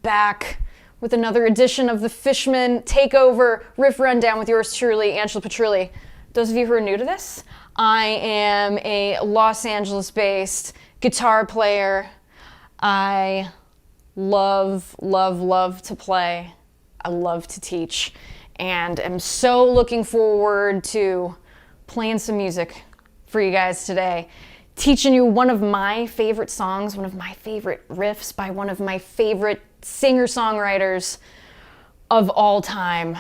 back with another edition of the Fishman Takeover Riff Rundown with yours truly, Angela Petrilli. Those of you who are new to this, I am a Los Angeles-based guitar player. I love to play. I love to teach, and am so looking forward to playing some music for you guys today. Teaching you one of my favorite songs, one of my favorite riffs by one of my favorite singer-songwriters of all time,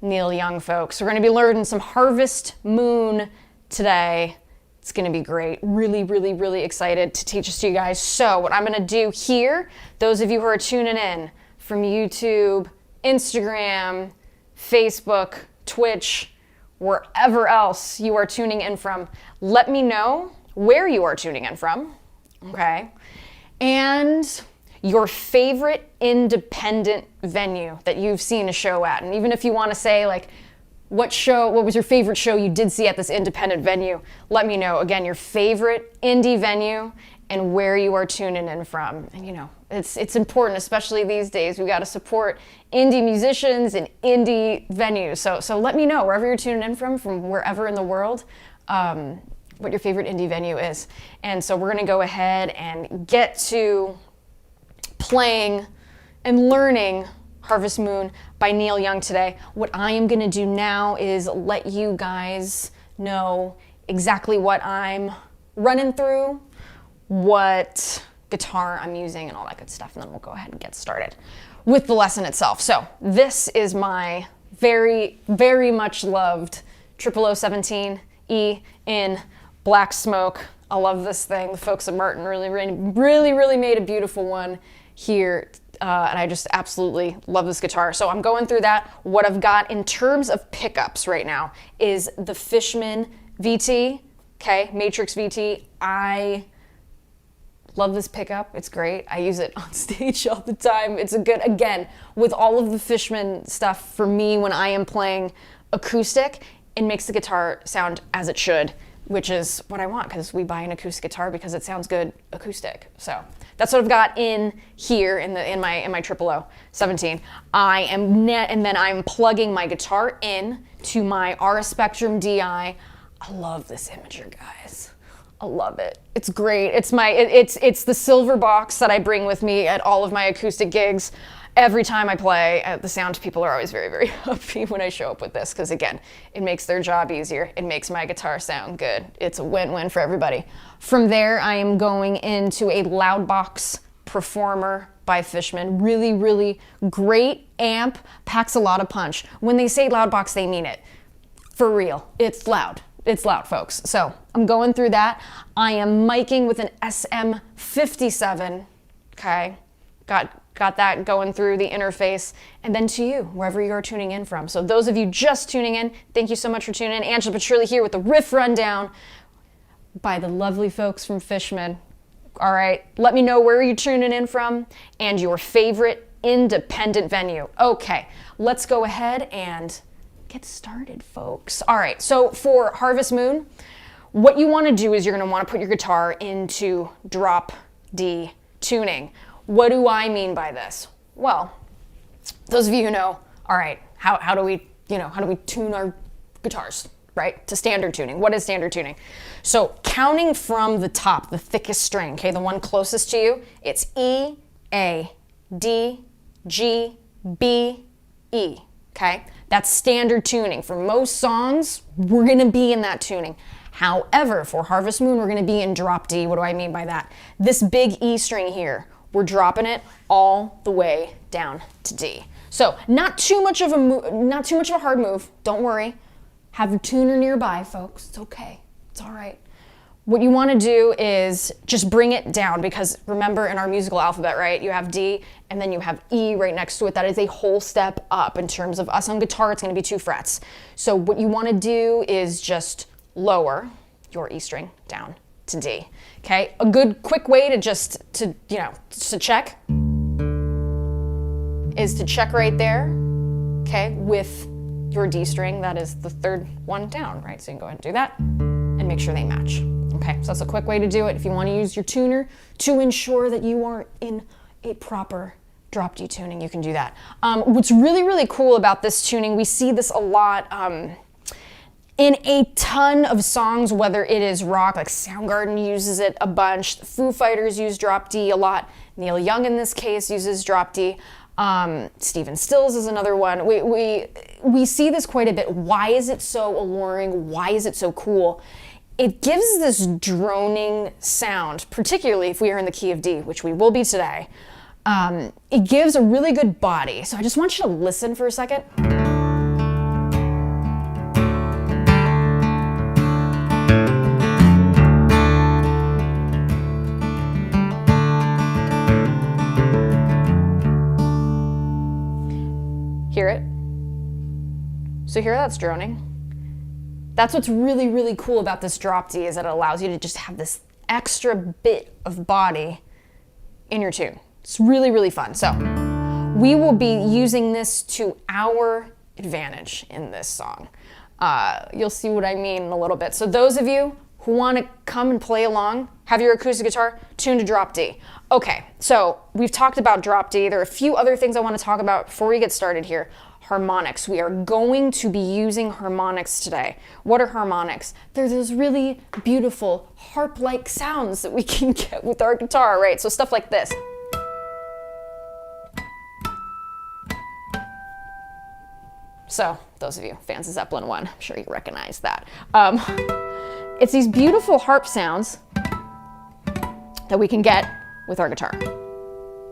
Neil Young, folks. We're going to be learning some Harvest Moon today. It's going to be great. Really excited to teach this to you guys. So what I'm going to do here, those of you who are tuning in from YouTube, Instagram, Facebook, Twitch, wherever else you are tuning in from, let me know where you are tuning in from, okay? And your favorite independent venue that you've seen a show at. And even if you want to say, like, what was your favorite show you did see at this independent venue, let me know. Again, your favorite indie venue and where you are tuning in from. And you know, it's important, especially these days. We got to support indie musicians and indie venues. So let me know wherever you're tuning in from wherever in the world, what your favorite indie venue is. And so we're going to go ahead and get to playing and learning Harvest Moon by Neil Young today. What I am going to do now is let you guys know exactly what I'm running through, what guitar I'm using, and all that good stuff, and then we'll go ahead and get started with the lesson itself. So this is my very much loved 00017 E in Black Smoke. I love this thing. The folks at Martin really made a beautiful one here, and I just absolutely love this guitar. So I'm going through that. What I've got in terms of pickups right now is the Fishman VT, okay, Matrix VT. I love this pickup. It's great. I use it on stage all the time. It's a good, again, with all of the Fishman stuff, for me, when I am playing acoustic, it makes the guitar sound as it should, which is what I want, because we buy an acoustic guitar because it sounds good acoustic. So that's what I've got in here in my 00017. And then I'm plugging my guitar in to my RS Spectrum DI. I love this imager, guys. I love it. It's great. It's the silver box that I bring with me at all of my acoustic gigs. Every time I play, the sound people are always very happy when I show up with this, because again, it makes their job easier. It makes my guitar sound good. It's a win-win for everybody. From there, I am going into a Loudbox Performer by Fishman. Really great amp, packs a lot of punch. When they say Loudbox, they mean it. For real, it's loud. It's loud, folks. So I'm going through that. I am miking with an SM57, okay? Got that going through the interface, and then to you, wherever you are tuning in from. So those of you just tuning in, thank you so much for tuning in. Angela Petrilli here with the Riff Rundown by the lovely folks from Fishman. All right, let me know where you're tuning in from and your favorite independent venue. Okay, let's go ahead and get started, folks. All right, so for Harvest Moon, what you want to do is you're going to want to put your guitar into drop D tuning. What do I mean by this? Well, those of you who know, all right, how do we tune our guitars, right? To standard tuning. What is standard tuning? So counting from the top, the thickest string, okay, the one closest to you, it's E, A, D, G, B, E, okay? That's standard tuning. For most songs, we're gonna be in that tuning. However, for Harvest Moon, we're gonna be in drop D. What do I mean by that? This big E string here, we're dropping it all the way down to D. So not too much of a hard move. Don't worry. Have your tuner nearby, folks. It's okay. It's all right. What you want to do is just bring it down, because remember, in our musical alphabet, right, you have D and then you have E right next to it. That is a whole step up. In terms of us on guitar, it's going to be 2 frets. So what you want to do is just lower your E string down to D. Okay, a good quick way to to check is to check right there, okay, with your D string. That is the third one down, right? So you can go ahead and do that and make sure they match. Okay, so that's a quick way to do it if you want to use your tuner to ensure that you are in a proper drop D tuning, you can do that. What's really, really cool about this tuning, we see this a lot in a ton of songs, whether it is rock, like Soundgarden uses it a bunch, the Foo Fighters use drop D a lot, Neil Young in this case uses drop D, Stephen Stills is another one. We see this quite a bit. Why is it so alluring? Why is it so cool? It gives this droning sound, particularly if we are in the key of D, which we will be today. It gives a really good body. So I just want you to listen for a second. Hear it? So hear that's droning? That's what's really, really cool about this drop D, is that it allows you to just have this extra bit of body in your tune. It's really, really fun. So we will be using this to our advantage in this song. You'll see what I mean in a little bit. So those of you who want to come and play along, have your acoustic guitar tuned to drop D. Okay, so we've talked about drop D. There are a few other things I want to talk about before we get started here. Harmonics. We are going to be using harmonics today. What are harmonics? They're those really beautiful harp-like sounds that we can get with our guitar, right? So stuff like this. So those of you fans of Zeppelin 1, I'm sure you recognize that. It's these beautiful harp sounds that we can get with our guitar,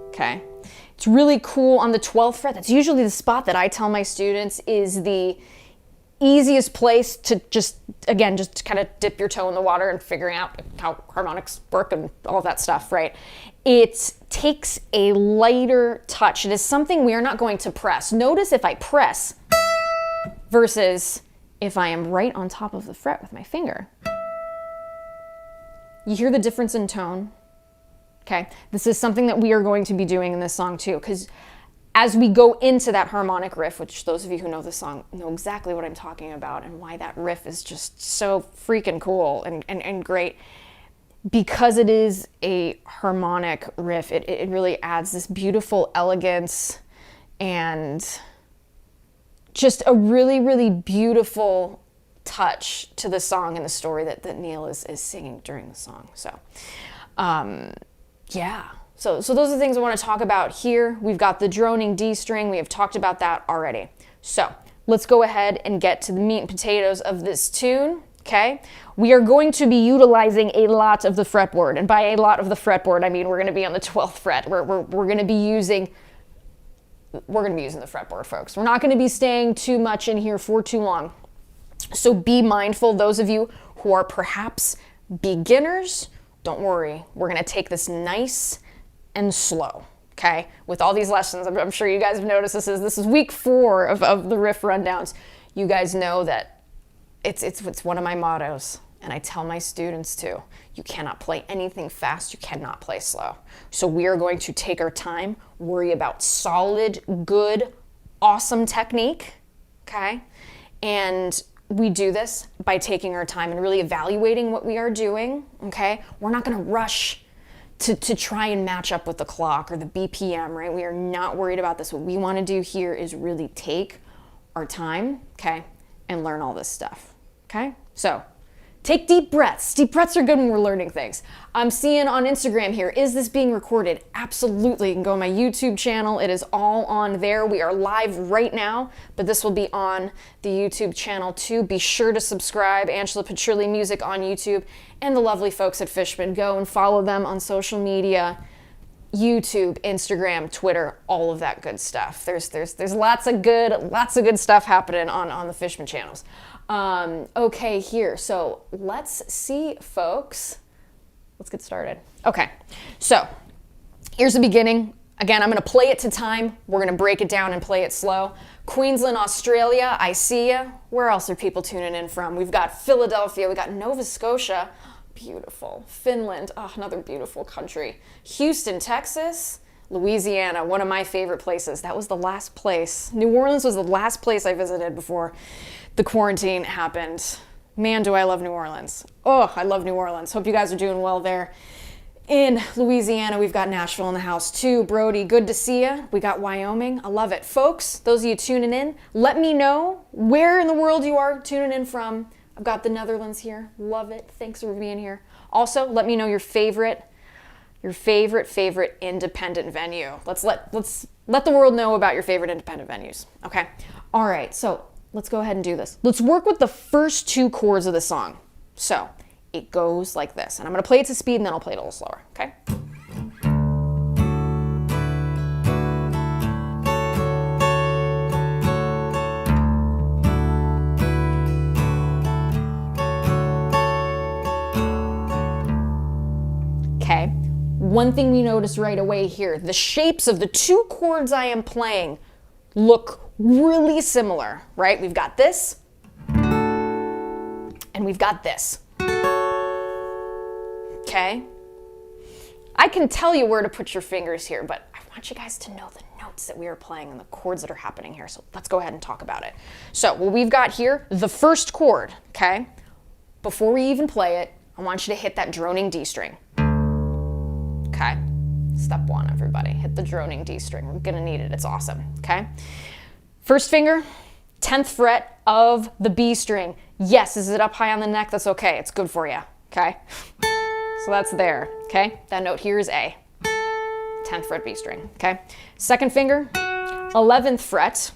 okay? It's really cool on the 12th fret. That's usually the spot that I tell my students is the easiest place to just kind of dip your toe in the water and figuring out how harmonics work and all that stuff, right? It takes a lighter touch. It is something we are not going to press. Notice if I press versus if I am right on top of the fret with my finger. You hear the difference in tone? Okay, this is something that we are going to be doing in this song too, because as we go into that harmonic riff, which those of you who know this song know exactly what I'm talking about and why that riff is just so freaking cool and great, because it is a harmonic riff, it really adds this beautiful elegance and just a really, really beautiful touch to the song and the story that Neil is singing during the song. So, yeah. So those are the things I want to talk about here. We've got the droning D string. We have talked about that already. So let's go ahead and get to the meat and potatoes of this tune, okay? We are going to be utilizing a lot of the fretboard. And by a lot of the fretboard, I mean we're going to be on the 12th fret. We're going to be using the fretboard, folks. We're not going to be staying too much in here for too long. So be mindful, those of you who are perhaps beginners, don't worry. We're going to take this nice and slow, okay? With all these lessons, I'm sure you guys have noticed this is week 4 of the riff rundowns. You guys know that it's one of my mottos, and I tell my students too. You cannot play anything fast. You cannot play slow. So we are going to take our time, worry about solid, good, awesome technique, okay? And we do this by taking our time and really evaluating what we are doing, okay? We're not gonna rush to try and match up with the clock or the BPM, right? We are not worried about this. What we wanna do here is really take our time, okay? And learn all this stuff, okay? So take deep breaths. Deep breaths are good when we're learning things. I'm seeing on Instagram here, is this being recorded? Absolutely. You can go on my YouTube channel. It is all on there. We are live right now, but this will be on the YouTube channel too. Be sure to subscribe, Angela Petrilli Music on YouTube, and the lovely folks at Fishman. Go and follow them on social media, YouTube, Instagram, Twitter, all of that good stuff. There's lots of good stuff happening on the Fishman channels. Okay, here. So let's see, folks. Let's get started. Okay, so here's the beginning. Again, I'm going to play it to time. We're going to break it down and play it slow. Queensland, Australia, I see ya. Where else are people tuning in from? We've got Philadelphia. We got Nova Scotia. Beautiful. Finland. Oh, another beautiful country. Houston, Texas. Louisiana, one of my favorite places. That was the last place. New Orleans was the last place I visited before the quarantine happened. Man, do I love New Orleans. Oh, I love New Orleans. Hope you guys are doing well there in Louisiana. We've got Nashville in the house too. Brody, good to see you. We got Wyoming. I love it. Folks, those of you tuning in, let me know where in the world you are tuning in from. I've got the Netherlands here. Love it. Thanks for being here. Also, let me know your favorite independent venue. Let's let the world know about your favorite independent venues. Okay. All right. So let's go ahead and do this. Let's work with the first two chords of the song. So it goes like this, and I'm going to play it to speed and then I'll play it a little slower. Okay. Okay. One thing we notice right away here, the shapes of the two chords I am playing look really similar, right? We've got this and we've got this. Okay? I can tell you where to put your fingers here, but I want you guys to know the notes that we are playing and the chords that are happening here. So let's go ahead and talk about it. So what we've got here, the first chord, okay? Before we even play it, I want you to hit that droning D string. Okay? Step one, everybody. Hit the droning D string. We're gonna need it. It's awesome. Okay? First finger, 10th fret of the B string. Yes, is it up high on the neck? That's okay. It's good for you. Okay? So that's there. Okay? That note here is A. 10th fret B string. Okay? Second finger, 11th fret,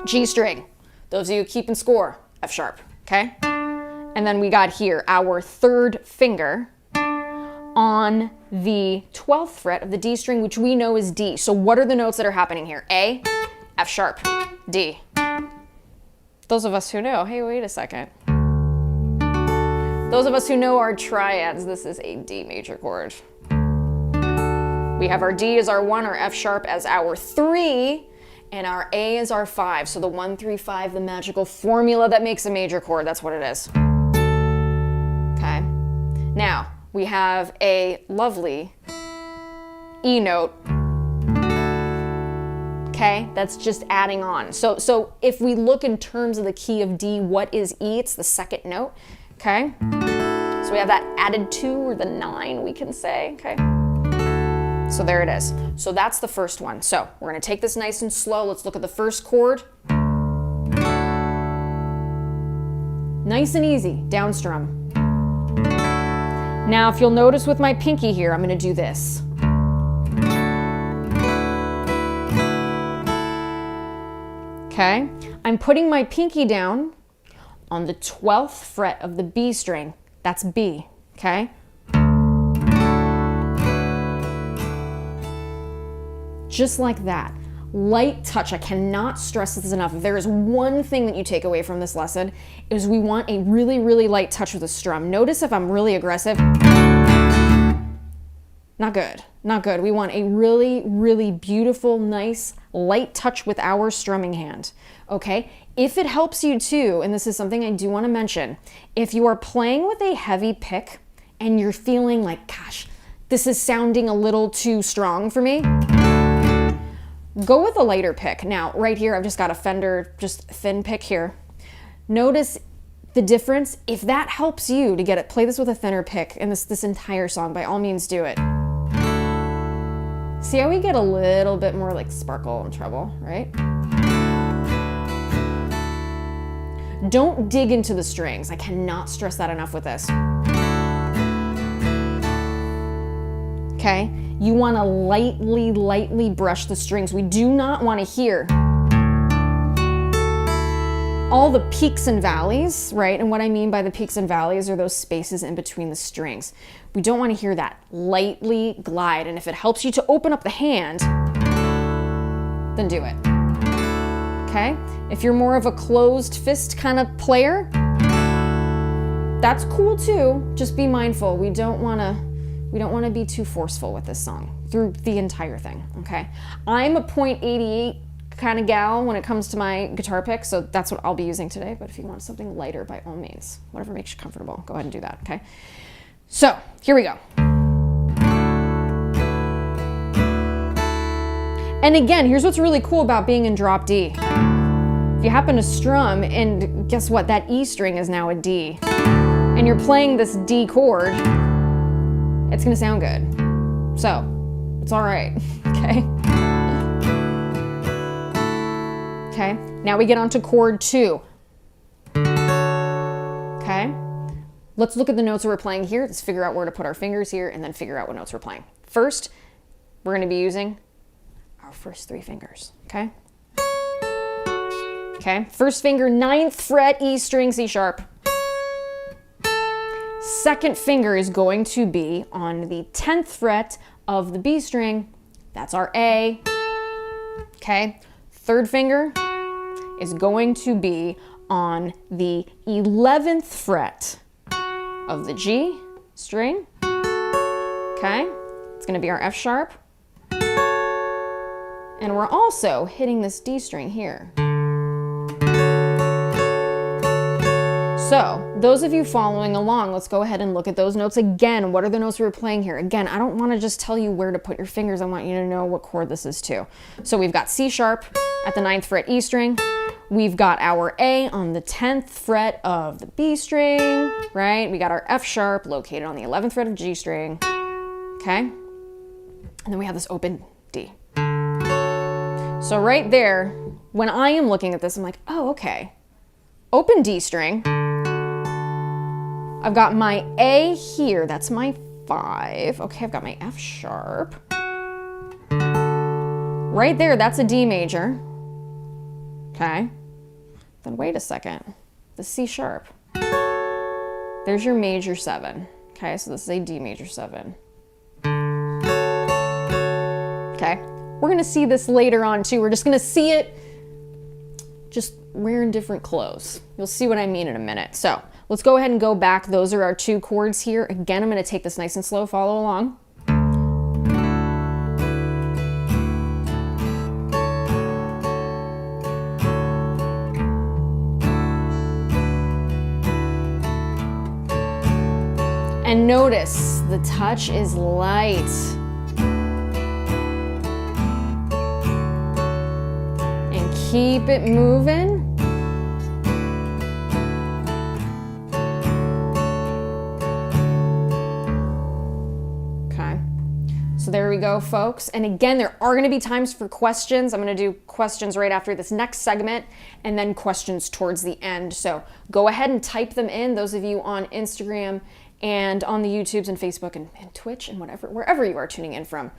G string. Those of you keeping score, F sharp. Okay? And then we got here our third finger on the 12th fret of the D string, which we know is D. So what are the notes that are happening here? A, F sharp, D. Those of us who know, hey, wait a second. Those of us who know our triads, this is a D major chord. We have our D as our 1, our F sharp as our 3, and our A as our 5. So the 1, 3, 5, the magical formula that makes a major chord, that's what it is. Okay. Now, we have a lovely E note, okay? That's just adding on. So if we look in terms of the key of D, what is E? It's the second note, okay? So we have that added 2 or the 9, we can say, okay? So there it is. So that's the first one. So we're gonna take this nice and slow. Let's look at the first chord. Nice and easy, down strum. Now, if you'll notice with my pinky here, I'm gonna do this. Okay? I'm putting my pinky down on the 12th fret of the B string. That's B, okay? Just like that. Light touch. I cannot stress this enough. If there is one thing that you take away from this lesson, is we want a really, really light touch with the strum. Notice if I'm really aggressive. Not good. Not good. We want a really, really beautiful, nice, light touch with our strumming hand. Okay? If it helps you too, and this is something I do want to mention, if you are playing with a heavy pick and you're feeling like, gosh, this is sounding a little too strong for me, go with a lighter pick. Now, right here, I've just got a Fender, just thin pick here. Notice the difference. If that helps you to get it, play this with a thinner pick in this entire song, by all means do it. See how we get a little bit more like sparkle and treble, right? Don't dig into the strings. I cannot stress that enough with this. Okay? You want to lightly brush the strings. We do not want to hear all the peaks and valleys, right? And what I mean by the peaks and valleys are those spaces in between the strings. We don't want to hear that. Lightly glide. And if it helps you to open up the hand, then do it. Okay? If you're more of a closed fist kind of player, that's cool too. Just be mindful. We don't want to be too forceful with this song through the entire thing, okay? I'm a .88 kind of gal when it comes to my guitar pick, so that's what I'll be using today, but if you want something lighter, by all means, whatever makes you comfortable, go ahead and do that, okay? So, here we go. And again, here's what's really cool about being in drop D. If you happen to strum, and guess what, that E string is now a D, and you're playing this D chord, it's gonna sound good. So, it's all right, okay? Okay, now we get on to chord 2. Okay, let's look at the notes that we're playing here. Let's figure out where to put our fingers here and then figure out what notes we're playing. First, we're gonna be using our first 3 fingers, okay? Okay, first finger, 9th fret, E string, C sharp. Second finger is going to be on the 10th fret of the B string. That's our A. Okay, third finger is going to be on the 11th fret of the G string. Okay, it's going to be our F sharp. And we're also hitting this D string here. So, those of you following along, let's go ahead and look at those notes again. What are the notes we were playing here? Again, I don't want to just tell you where to put your fingers. I want you to know what chord this is too. So we've got C sharp at the 9th fret E string. We've got our A on the 10th fret of the B string, right? We got our F sharp located on the 11th fret of G string, okay? And then we have this open D. So right there, when I am looking at this, I'm like, oh, okay. Open D string. I've got my A here, that's my 5. Okay, I've got my F sharp. Right there, that's a D major. Okay. Then wait a second. The C sharp. There's your major 7. Okay, so this is a D major 7. Okay, we're gonna see this later on too. We're just gonna see it just wearing different clothes. You'll see what I mean in a minute. So let's go ahead and go back. Those are our 2 chords here. Again, I'm gonna take this nice and slow, follow along. And notice the touch is light. And keep it moving. Okay. So there we go, folks. And again, there are going to be times for questions. I'm going to do questions right after this next segment and then questions towards the end. So go ahead and type them in, those of you on Instagram and on the YouTubes and Facebook and Twitch and wherever you are tuning in from.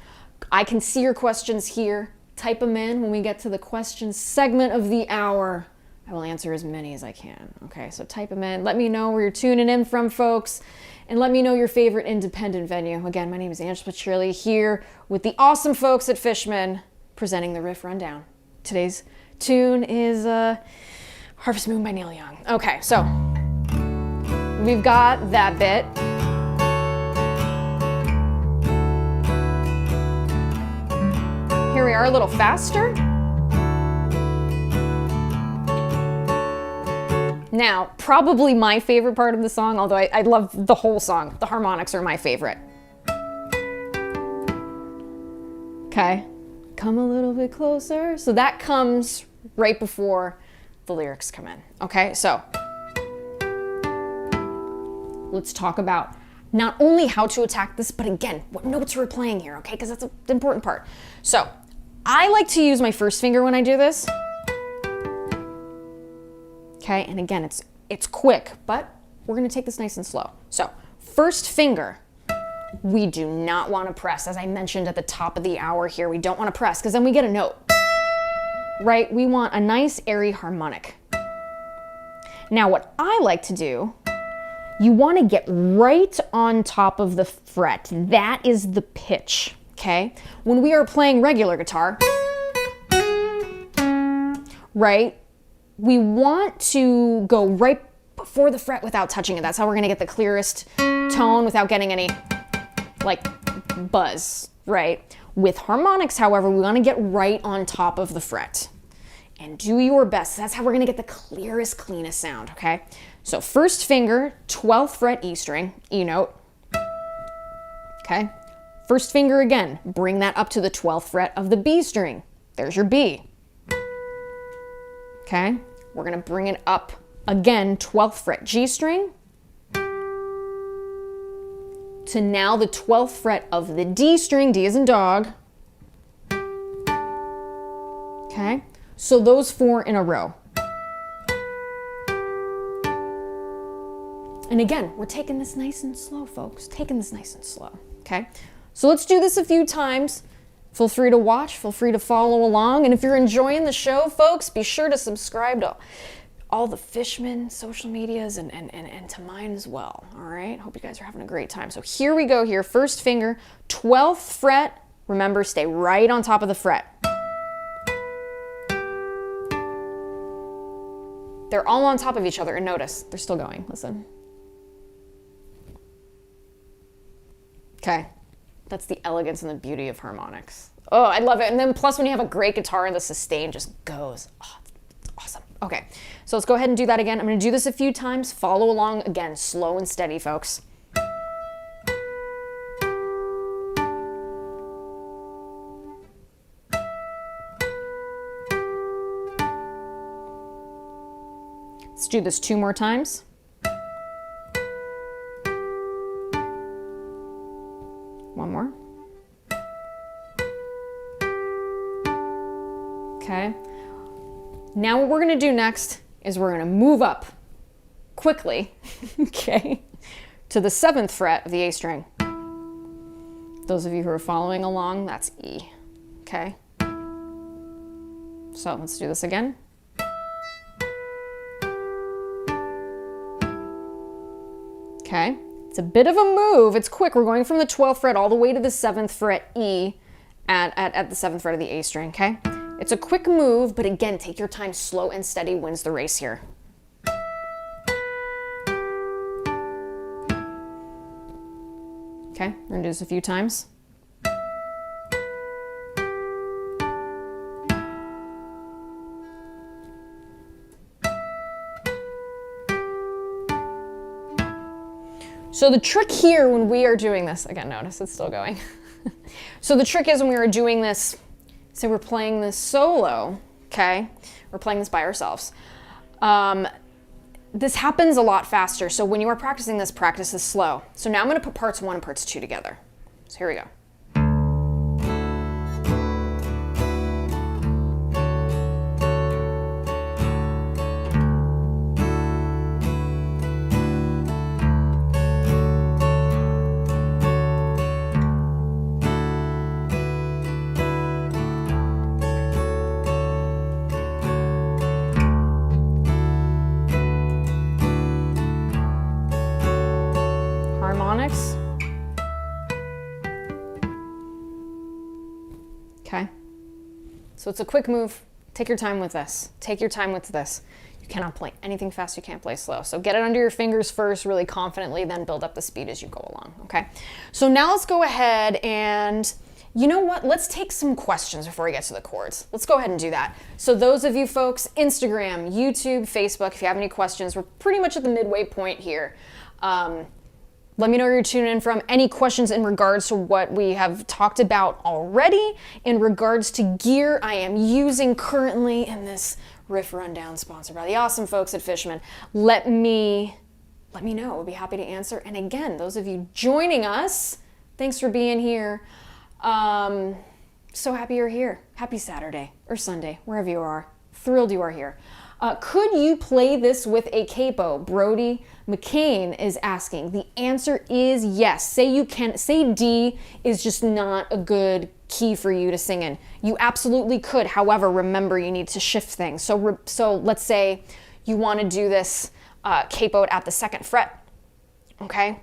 I can see your questions here. Type them in. When we get to the questions segment of the hour, I will answer as many as I can. Okay, so type them in. Let me know where you're tuning in from, folks, and let me know your favorite independent venue. Again, my name is Angela Petrilli here with the awesome folks at Fishman presenting the Riff Rundown. Today's tune is Harvest Moon by Neil Young. Okay, so we've got that bit. Here we are a little faster. Now, probably my favorite part of the song, although I love the whole song, the harmonics are my favorite. Okay, come a little bit closer. So that comes right before the lyrics come in. Okay, so let's talk about not only how to attack this, but again, what notes we're playing here, okay? Because that's the important part. So I like to use my first finger when I do this. Okay, and again, it's quick, but we're gonna take this nice and slow. So first finger, we do not wanna press. As I mentioned at the top of the hour here, we don't wanna press because then we get a note, right? We want a nice airy harmonic. Now what I like to do, you want to get right on top of the fret. That is the pitch, okay? When we are playing regular guitar, right, we want to go right before the fret without touching it. That's how we're going to get the clearest tone without getting any, like, buzz, right? With harmonics, however, we want to get right on top of the fret. And do your best. That's how we're going to get the clearest, cleanest sound, okay? So first finger, 12th fret E string, E note. Okay. First finger again, bring that up to the 12th fret of the B string. There's your B. Okay. We're going to bring it up again, 12th fret G string. to now the 12th fret of the D string. D as in dog. Okay, so those 4 in a row. And again, we're taking this nice and slow, folks. Taking this nice and slow, okay? So let's do this a few times. Feel free to watch, feel free to follow along. And if you're enjoying the show, folks, be sure to subscribe to all the Fishman social medias and to mine as well, all right? Hope you guys are having a great time. So here we go here, first finger, 12th fret. Remember, stay right on top of the fret. They're all on top of each other, and notice, they're still going, listen. Okay, that's the elegance and the beauty of harmonics. Oh, I love it. And then plus when you have a great guitar, the sustain just goes. Oh, it's awesome. Okay, so let's go ahead and do that again. I'm gonna do this a few times. Follow along, again, slow and steady, folks. Let's do this 2 more times. One more. Okay. Now what we're going to do next is we're going to move up quickly, okay, to the 7th fret of the A string. Those of you who are following along, that's E, okay? So let's do this again. Okay. It's a bit of a move. It's quick. We're going from the 12th fret all the way to the 7th fret E at the 7th fret of the A string, okay? It's a quick move, but again, take your time. Slow and steady wins the race here. Okay, we're gonna do this a few times. So the trick here when we are doing this, again, notice it's still going. So the trick is when we are doing this, say we're playing this solo, okay? We're playing this by ourselves. This happens a lot faster. So when you are practicing this, practice this slow. So now I'm gonna put parts 1 and parts 2 together. So here we go. Harmonics. Okay. So it's a quick move. Take your time with this. Take your time with this. You cannot play anything fast. You can't play slow. So get it under your fingers first, really confidently, then build up the speed as you go along. Okay. So now let's go ahead and, you know what? Let's take some questions before we get to the chords. Let's go ahead and do that. So those of you folks, Instagram, YouTube, Facebook, if you have any questions, we're pretty much at the midway point here. Let me know where you're tuning in from. Any questions in regards to what we have talked about already in regards to gear I am using currently in this riff rundown sponsored by the awesome folks at Fishman. Let me know. I'll be happy to answer. And again, those of you joining us, thanks for being here. So happy you're here. Happy Saturday or Sunday, wherever you are. Thrilled you are here. Could you play this with a capo? Brody McCain is asking. The answer is yes. Say you can. Say D is just not a good key for you to sing in. You absolutely could. However, remember you need to shift things. So let's say you want to do this capoed at the 2nd fret. Okay.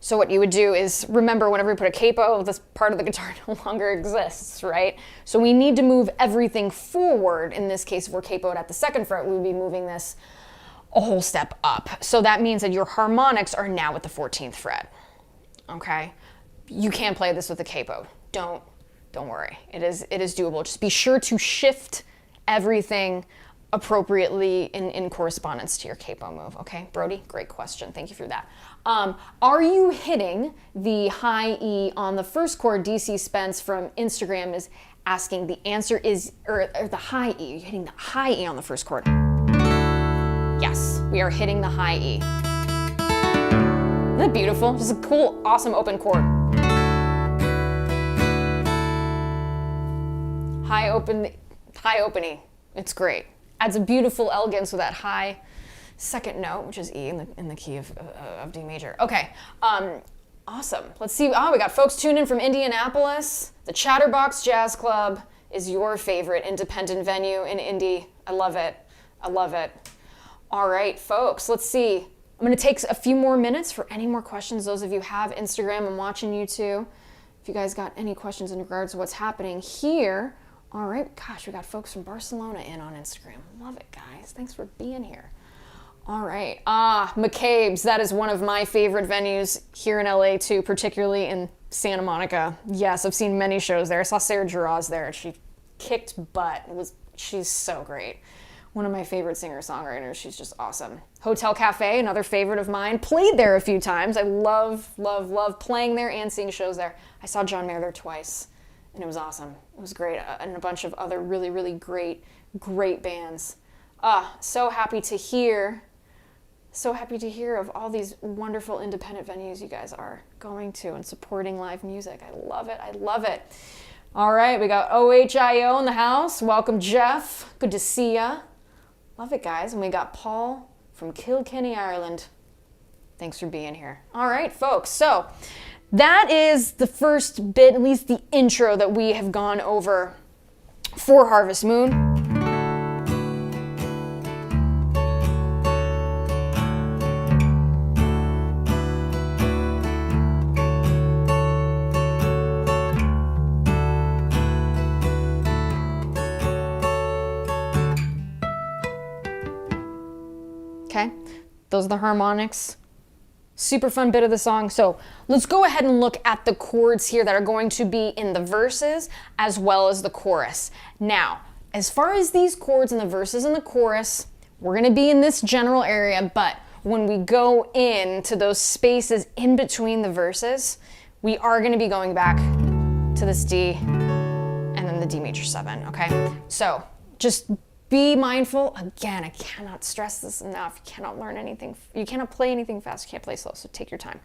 So what you would do is, remember, whenever we put a capo, this part of the guitar no longer exists, right? So we need to move everything forward. In this case, if we're capoed at the 2nd fret, we would be moving this a whole step up. So that means that your harmonics are now at the 14th fret, okay? You can play this with a capo. Don't worry. It is doable. Just be sure to shift everything appropriately in correspondence to your capo move, okay? Brody, great question. Thank you for that. Are you hitting the high E on the first chord? DC Spence from Instagram is asking. The answer is, or the high E. Are you hitting the high E on the first chord? Yes, we are hitting the high E. that beautiful? Just a cool, awesome open chord. High opening. It's great. Adds a beautiful elegance with that high second note, which is E in the key of D major. Okay, awesome. Let's see. Oh, we got folks tuned in from Indianapolis. The Chatterbox Jazz Club is your favorite independent venue in Indy. I love it. I love it. All right, folks, let's see. I'm going to take a few more minutes for any more questions. Those of you who have Instagram and watching you too. If you guys got any questions in regards to what's happening here. All right, gosh, we got folks from Barcelona in on Instagram. Love it, guys. Thanks for being here. All right, McCabe's, that is one of my favorite venues here in LA too, particularly in Santa Monica. Yes, I've seen many shows there. I saw Sarah Giroz there. She kicked butt. She's so great. One of my favorite singer-songwriters. She's just awesome. Hotel Cafe, another favorite of mine. Played there a few times. I love, love, love playing there and seeing shows there. I saw John Mayer there twice, and it was awesome. It was great, and a bunch of other really, really great, great bands. So happy to hear of all these wonderful independent venues you guys are going to and supporting live music. I love it. I love it. All right, we got OHIO in the house. Welcome, Jeff. Good to see ya. Love it, guys. And we got Paul from Kilkenny, Ireland. Thanks for being here. All right, folks. So that is the first bit, at least the intro that we have gone over for Harvest Moon. Okay, those are the harmonics. Super fun bit of the song. So let's go ahead and look at the chords here that are going to be in the verses as well as the chorus. Now, as far as these chords in the verses and the chorus, we're going to be in this general area, but when we go into those spaces in between the verses, we are going to be going back to this D and then the D major 7, okay? So just be mindful. Again, I cannot stress this enough. You cannot learn anything. You cannot play anything fast. You can't play slow, so take your time.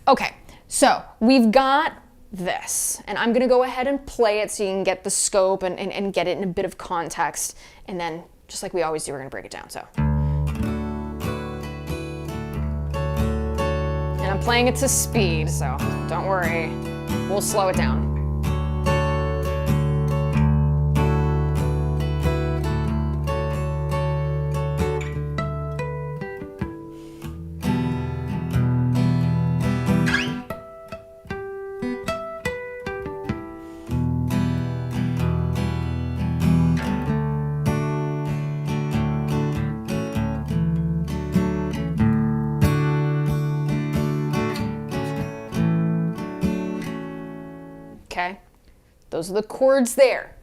Okay, so we've got this, and I'm gonna go ahead and play it so you can get the scope and get it in a bit of context, and then, just like we always do, we're gonna break it down, so. And I'm playing it to speed, so don't worry. We'll slow it down. Okay, those are the chords there.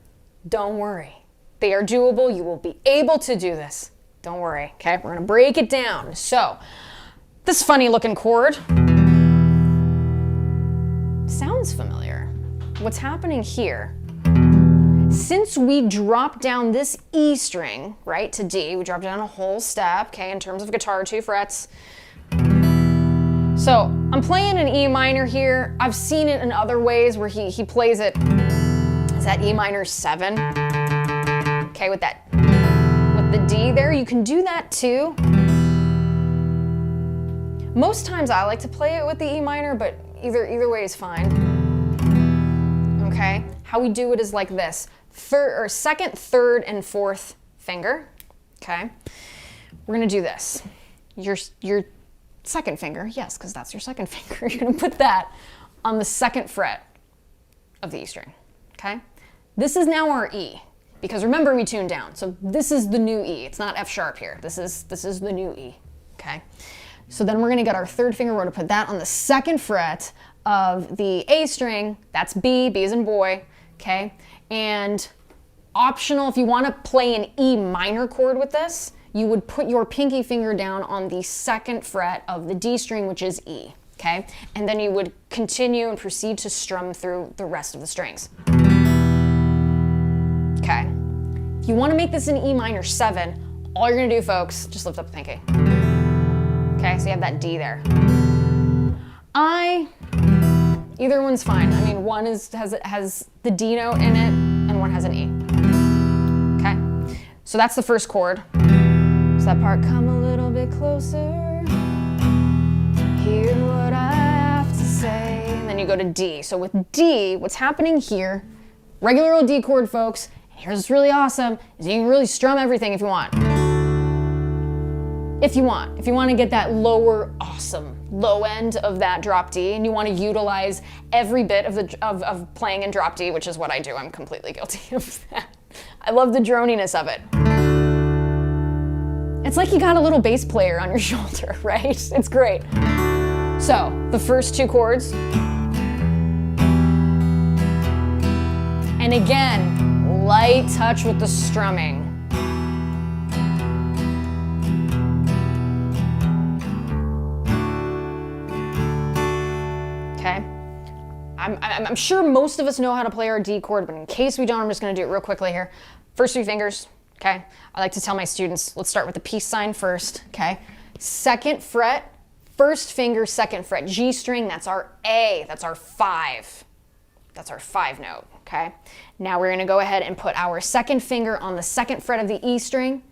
Don't worry. They are doable. You will be able to do this. Don't worry, okay? We're gonna break it down. So, this funny looking chord sounds familiar. What's happening here? Since we dropped down this E string, right, to D, we dropped down a whole step, okay, in terms of guitar, 2 frets. So I'm playing an E minor here. I've seen it in other ways where he plays it. Is that E minor 7? Okay, with the D there, you can do that too. Most times I like to play it with the E minor, but either way is fine. Okay, how we do it is like this: second, third, and fourth finger. Okay, we're gonna do this. Your second finger, yes, because that's your second finger. You're gonna put that on the second fret of the E string, okay? This is now our E, because remember we tuned down, so this is the new E. It's not F sharp here. This is the new E, okay? So then we're gonna get our third finger, we're gonna put that on the second fret of the A string. That's B, B as in boy, okay? And optional, if you wanna play an E minor chord with this, you would put your pinky finger down on the second fret of the D string, which is E, okay? And then you would continue and proceed to strum through the rest of the strings. Okay. If you want to make this an E minor 7, all you're gonna do, folks, just lift up the pinky. Okay, so you have that D there. Either one's fine. I mean, one has the D note in it, and one has an E. Okay, so that's the first chord. So that part, come a little bit closer, hear what I have to say, and then you go to D. So with D, what's happening here, regular old D chord, folks, and here's what's really awesome, is you can really strum everything if you want. If you want to get that lower, awesome low end of that drop D, and you want to utilize every bit of playing in drop D, which is what I do. I'm completely guilty of that. I love the droniness of it. It's like you got a little bass player on your shoulder, right? It's great. So the first two chords, and again, light touch with the strumming. Okay, I'm sure most of us know how to play our D chord, but in case we don't, I'm just going to do it real quickly here. First three fingers, okay? I like to tell my students, let's start with the peace sign first, okay? Second fret, first finger, second fret. G string, that's our A, that's our 5. That's our 5 note, okay? Now we're going to go ahead and put our second finger on the second fret of the E string.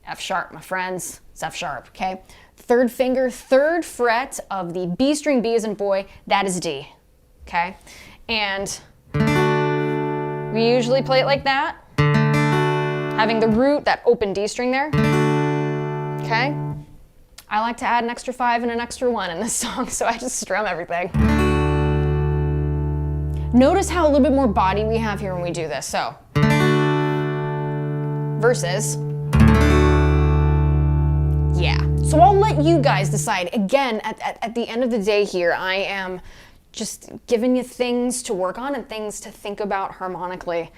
F sharp, my friends, it's F sharp, okay? Third finger, third fret of the B string, B as in boy, that is D, okay? And we usually play it like that, having the root, that open D string there, okay? I like to add an extra 5 and an extra 1 in this song, so I just strum everything. Notice how a little bit more body we have here when we do this, so. Versus. Yeah, so I'll let you guys decide. Again, at the end of the day here, I am just giving you things to work on and things to think about harmonically.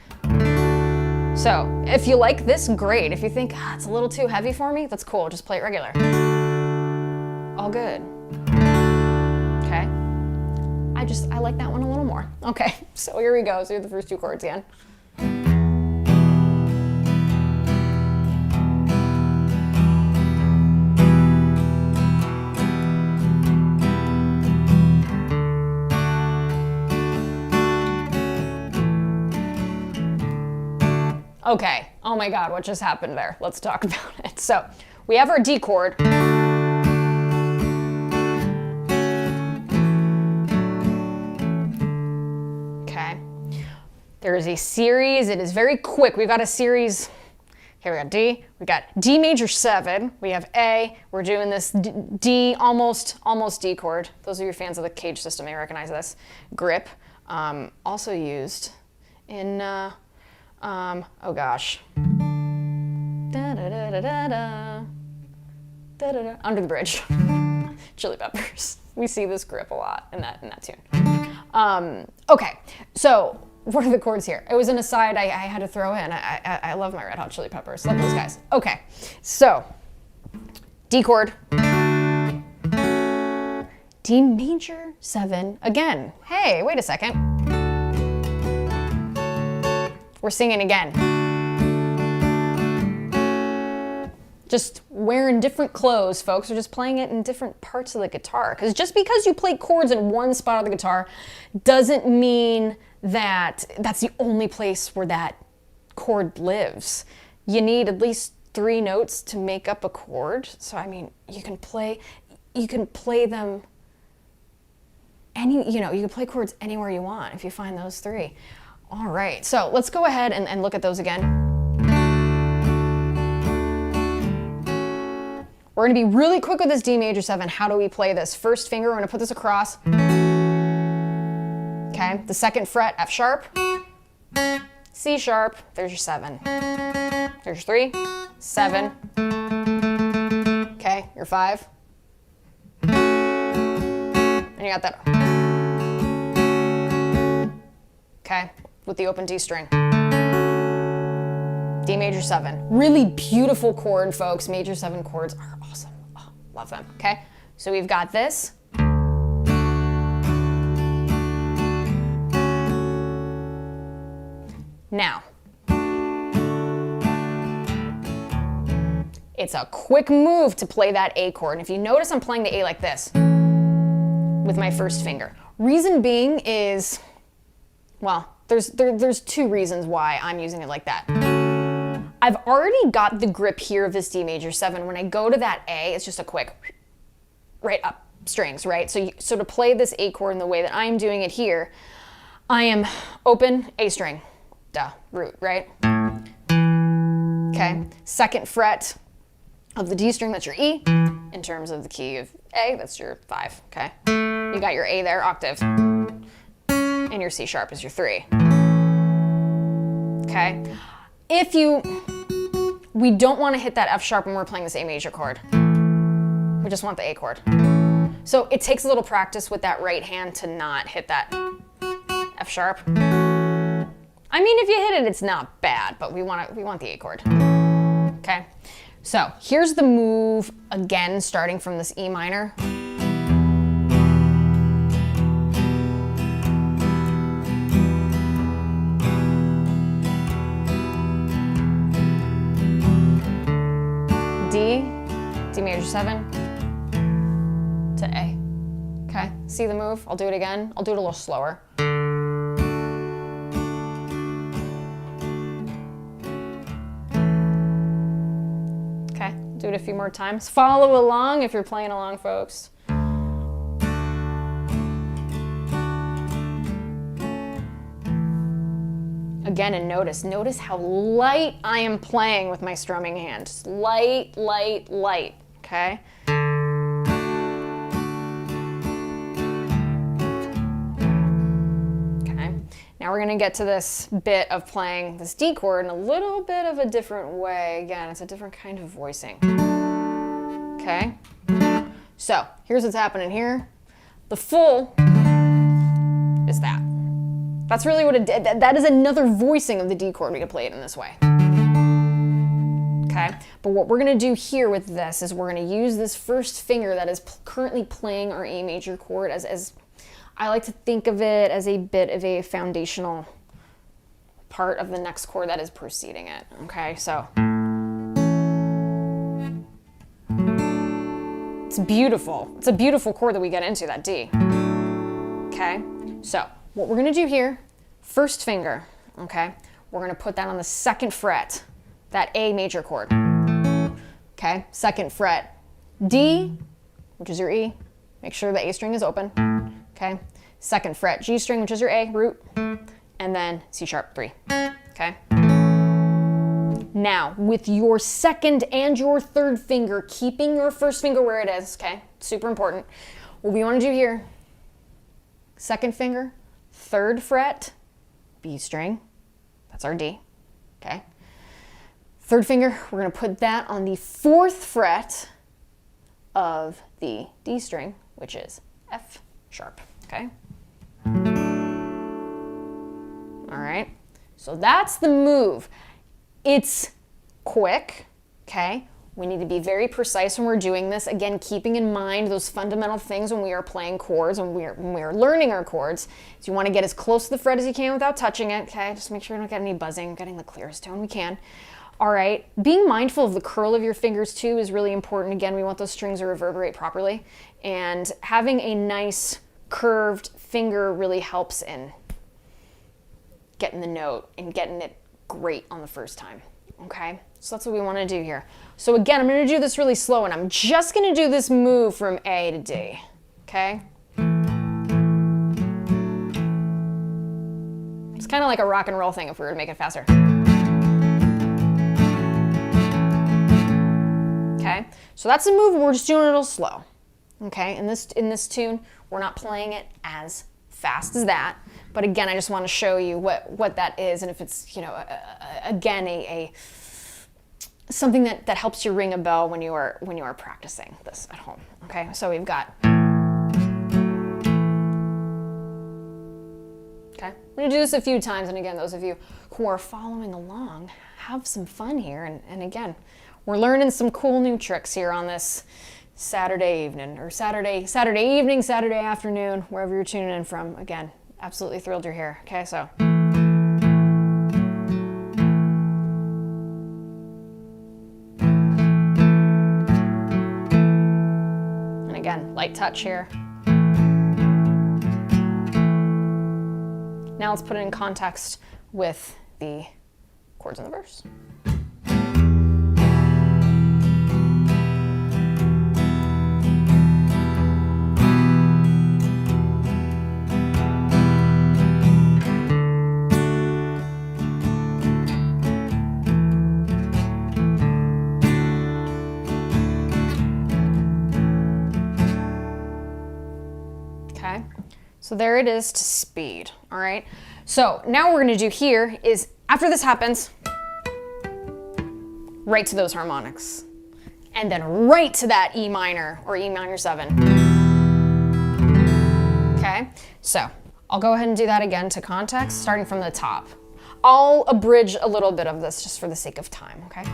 So if you like this, great. If you think, it's a little too heavy for me, that's cool, just play it regular. All good. Okay. I like that one a little more. Okay, so here we go. So here are the first two chords again. Okay, oh my God, what just happened there? Let's talk about it. So we have our D chord. Okay, there is a series, it is very quick. We've got a series, here we got D, we got D major 7, we have A, we're doing this D, almost D chord. Those of you fans of the Cage system may recognize this. Grip, also used in, oh gosh. Da, da, da, da, da, da. Da, da, da. Under the Bridge. Chili Peppers. We see this grip a lot in that tune. Okay, so what are the chords here? It was an aside I had to throw in. I love my Red Hot Chili Peppers. Love those guys. Okay, so D chord. D major 7. Again, hey, wait a second. We're singing again. Just wearing different clothes, folks. We're just playing it in different parts of the guitar. Because just because you play chords in one spot of the guitar doesn't mean that that's the only place where that chord lives. You need at least 3 notes to make up a chord. So I mean, you can play them you can play chords anywhere you want if you find those 3. All right, so let's go ahead and look at those again. We're gonna be really quick with this D major 7. How do we play this? First finger, we're gonna put this across. Okay, the second fret, F sharp, C sharp, there's your 7. There's your 3, 7. Okay, your 5. And you got that. Okay, with the open D string. D major 7. Really beautiful chord, folks. Major 7 chords are awesome. Oh, love them, okay? So we've got this. Now, it's a quick move to play that A chord. And if you notice, I'm playing the A like this. with my first finger. Reason being is, well, there's two reasons why I'm using it like that. I've already got the grip here of this D major 7. When I go to that A, it's just a quick right up strings, right? So to play this A chord in the way that I'm doing it here, I am open A string, duh, root, right? Okay, second fret of the D string, that's your E. In terms of the key of A, that's your 5, okay? You got your A there, octave. And your C sharp is your 3. Okay? We don't want to hit that F sharp when we're playing this A major chord. We just want the A chord. So it takes a little practice with that right hand to not hit that F sharp. I mean, if you hit it, it's not bad, but we want the A chord. Okay? So here's the move, again, starting from this E minor. D major 7 to A. Okay, see the move? I'll do it again. I'll do it a little slower. Okay, do it a few more times. Follow along if you're playing along, folks. Again, and notice how light I am playing with my strumming hand. Just light, light, light, okay? Okay, now we're gonna get to this bit of playing this D chord in a little bit of a different way. Again, it's a different kind of voicing, okay? So, here's what's happening here. The full is that. That's really what it did. That is another voicing of the D chord. We could play it in this way. Okay, but what we're gonna do here with this is we're gonna use this first finger that is currently playing our A major chord as I like to think of it as a bit of a foundational part of the next chord that is preceding it. Okay, so it's beautiful. It's a beautiful chord that we get into, that D. Okay, so what we're gonna do here, first finger, okay? We're gonna put that on the second fret, that A major chord, okay? Second fret, D, which is your E. Make sure the A string is open, okay? Second fret, G string, which is your A, root, and then C sharp 3, okay? Now, with your second and your third finger, keeping your first finger where it is, okay? Super important. What we wanna do here, second finger, third fret, B string, that's our D, okay? Third finger, we're gonna put that on the fourth fret of the D string, which is F sharp, okay? All right, so that's the move. It's quick, okay? We need to be very precise when we're doing this. Again, keeping in mind those fundamental things when we are playing chords, when we are learning our chords. So you want to get as close to the fret as you can without touching it, okay? Just make sure you don't get any buzzing, getting the clearest tone we can. All right, being mindful of the curl of your fingers too is really important. Again, we want those strings to reverberate properly. And having a nice curved finger really helps in getting the note and getting it great on the first time, okay? So that's what we want to do here. So again, I'm going to do this really slow, and I'm just going to do this move from A to D, okay? It's kind of like a rock and roll thing if we were to make it faster. Okay, so that's a move, we're just doing it a little slow, okay? In this tune, we're not playing it as fast as that, but again, I just want to show you what that is, and if it's, you know, again, something that helps you ring a bell when you are practicing this at home. Okay, so we've got. Okay, I'm gonna do this a few times, and again, those of you who are following along, have some fun here, and again, we're learning some cool new tricks here on this Saturday evening, or Saturday evening, Saturday afternoon, wherever you're tuning in from. Again, absolutely thrilled you're here. Okay, so. And again, light touch here. Now let's put it in context with the chords in the verse. Okay, so there it is to speed, all right? So now what we're gonna do here is, after this happens, right to those harmonics. And then right to that E minor or E minor 7. Okay, so I'll go ahead and do that again to context, starting from the top. I'll abridge a little bit of this just for the sake of time, okay?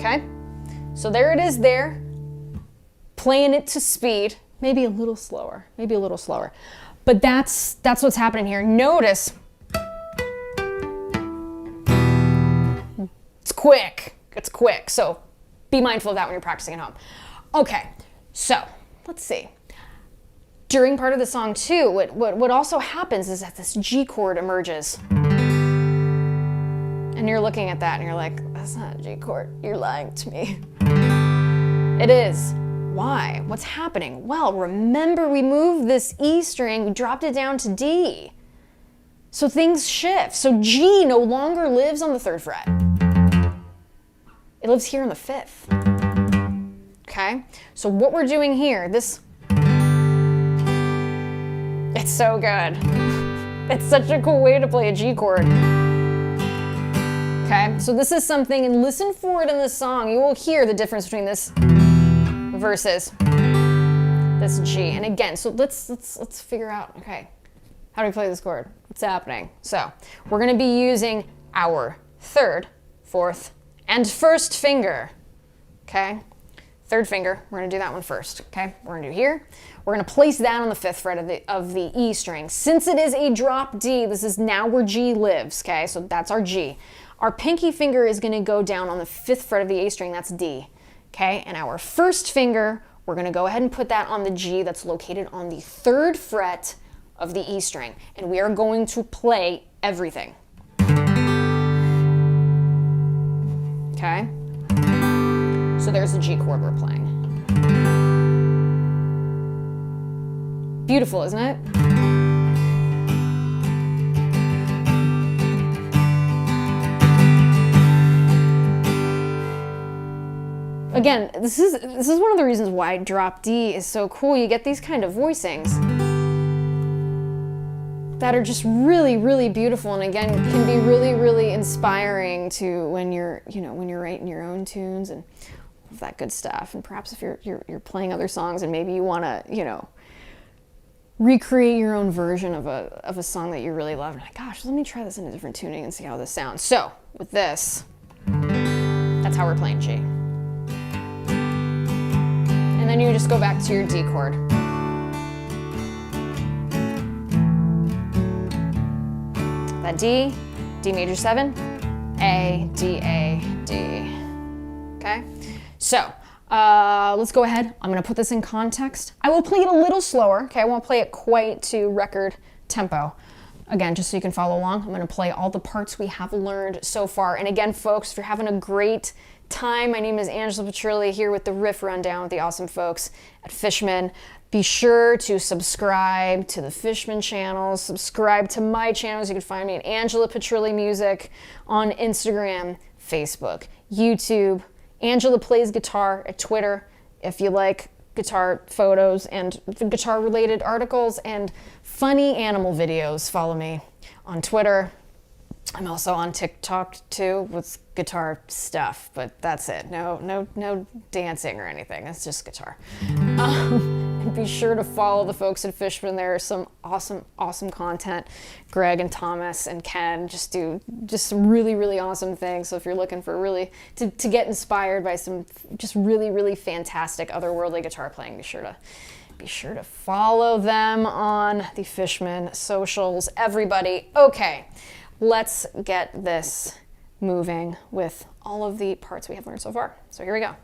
Okay, so there it is there, playing it to speed, maybe a little slower, but that's what's happening here. Notice, it's quick, so be mindful of that when you're practicing at home. Okay, so let's see. During part of the song too, what also happens is that this G chord emerges. And you're looking at that and you're like, that's not a G chord, you're lying to me. It is. Why? What's happening? Well, remember we moved this E string, we dropped it down to D. So things shift. So G no longer lives on the 3rd fret. It lives here on the 5th. Okay? So what we're doing here, it's so good. It's such a cool way to play a G chord. Okay, so this is something, and listen for it in the song. You will hear the difference between this versus this G. And again, so let's figure out, okay, how do we play this chord? What's happening? So we're gonna be using our 3rd, 4th, and 1st finger, okay? 3rd finger, we're gonna do that one first, okay? We're gonna do here. We're gonna place that on the 5th fret of the E string. Since it is a drop D, this is now where G lives, okay? So that's our G. Our pinky finger is gonna go down on the 5th fret of the A string, that's D, okay? And our 1st finger, we're gonna go ahead and put that on the G that's located on the 3rd fret of the E string. And we are going to play everything. Okay? So there's the G chord we're playing. Beautiful, isn't it? Again, this is one of the reasons why drop D is so cool. You get these kind of voicings that are just really, really beautiful, and again, can be really, really inspiring to when you're writing your own tunes and all that good stuff. And perhaps if you're playing other songs and maybe you want to, recreate your own version of a song that you really love. And like, gosh, let me try this in a different tuning and see how this sounds. So with this, that's how we're playing G. And then you just go back to your D chord. That D, D major 7, A, D, okay? So, let's go ahead. I'm gonna put this in context. I will play it a little slower, okay? I won't play it quite to record tempo. Again, just so you can follow along, I'm gonna play all the parts we have learned so far. And again, folks, if you're having a great time, my name is Angela Petrilli here with the Riff Rundown with the awesome folks at Fishman. Be sure to subscribe to the Fishman channel, subscribe to my channels. You can find me at Angela Petrilli Music on Instagram, Facebook, YouTube. Angela Plays Guitar at Twitter. If you like guitar photos and guitar related articles and funny animal videos, follow me on Twitter. I'm also on TikTok too with guitar stuff, but that's it. No dancing or anything. It's just guitar. And be sure to follow the folks at Fishman. There are some awesome content. Greg and Thomas and Ken just do some really awesome things. So if you're looking for really to get inspired by some just really fantastic otherworldly guitar playing, be sure to follow them on the Fishman socials. Everybody, okay. Let's get this moving with all of the parts we have learned so far. So here we go.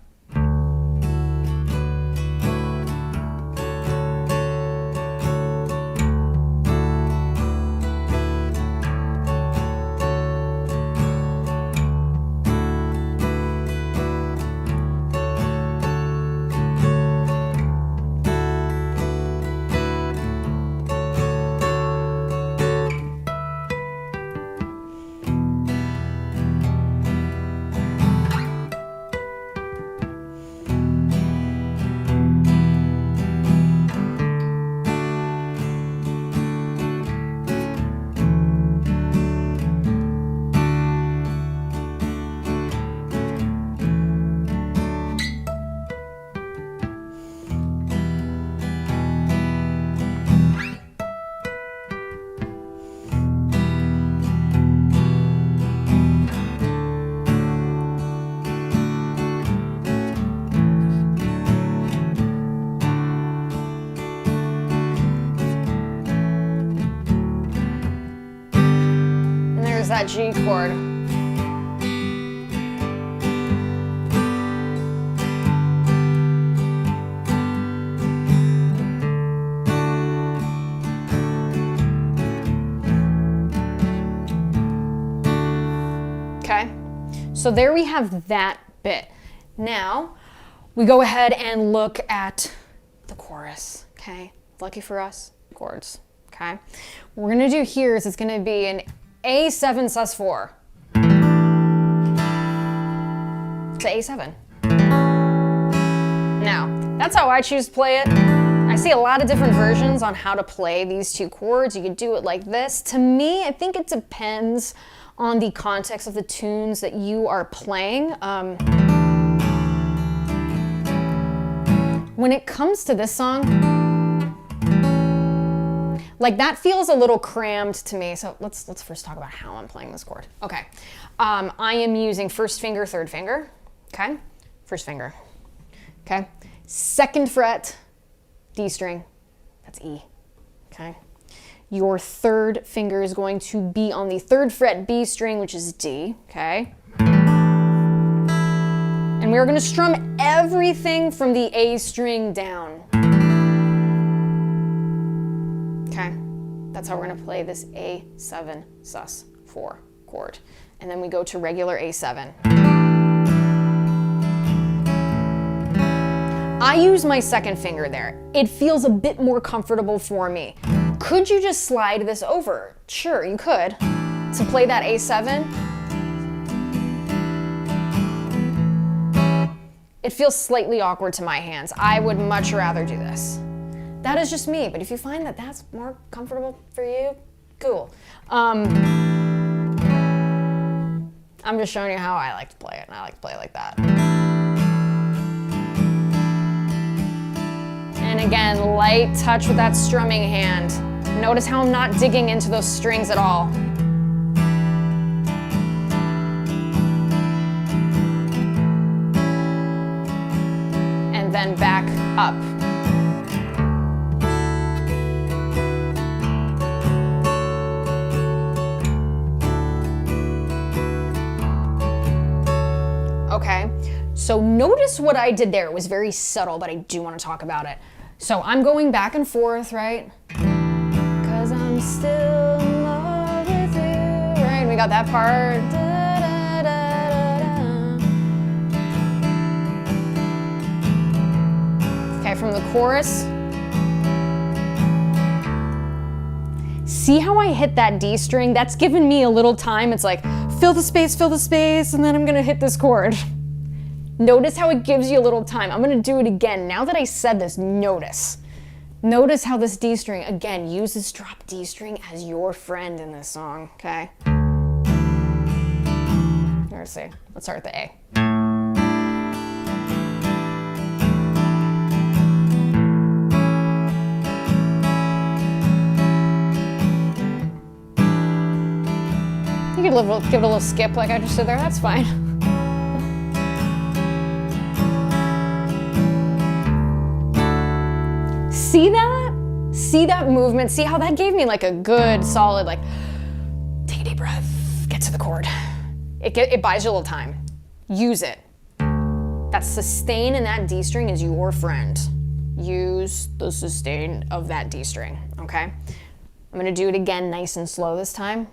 That G chord. Okay, so there we have that bit. Now we go ahead and look at the chorus. Okay, lucky for us, chords. Okay, what we're gonna do here is it's gonna be an A7 sus4. It's an A7. Now, that's how I choose to play it. I see a lot of different versions on how to play these two chords. You could do it like this. To me, I think it depends on the context of the tunes that you are playing. When it comes to this song, like that feels a little crammed to me. So let's first talk about how I'm playing this chord. Okay, I am using first finger, third finger. Okay, first finger. Okay, second fret, D string. That's E. Okay, your third finger is going to be on the third fret B string, which is D. Okay, and we're going to strum everything from the A string down. Okay, that's how we're gonna play this A7 sus4 chord. And then we go to regular A7. I use my second finger there. It feels a bit more comfortable for me. Could you just slide this over? Sure, you could. To play that A7, it feels slightly awkward to my hands. I would much rather do this. That is just me, but if you find that that's more comfortable for you, cool. I'm just showing you how I like to play it, and I like to play it like that. And again, light touch with that strumming hand. Notice how I'm not digging into those strings at all. And then back up. Okay, so notice what I did there. It was very subtle, but I do want to talk about it. So I'm going back and forth, right? 'Cause I'm still in love with you, right? We got that part. Da, da, da, da, da. Okay, from the chorus. See how I hit that D string? That's given me a little time. It's like, fill the space, and then I'm gonna hit this chord. Notice how it gives you a little time. I'm gonna do it again. Now that I said this, notice. Notice how this D string, again, use this drop D string as your friend in this song, okay? Let's see. Let's start with the A. You could give it a little skip like I just did there. That's fine. See that? See that movement? See how that gave me like a good solid, like, take a deep breath, get to the chord. It buys you a little time. Use it. That sustain in that D string is your friend. Use the sustain of that D string, okay? I'm gonna do it again nice and slow this time.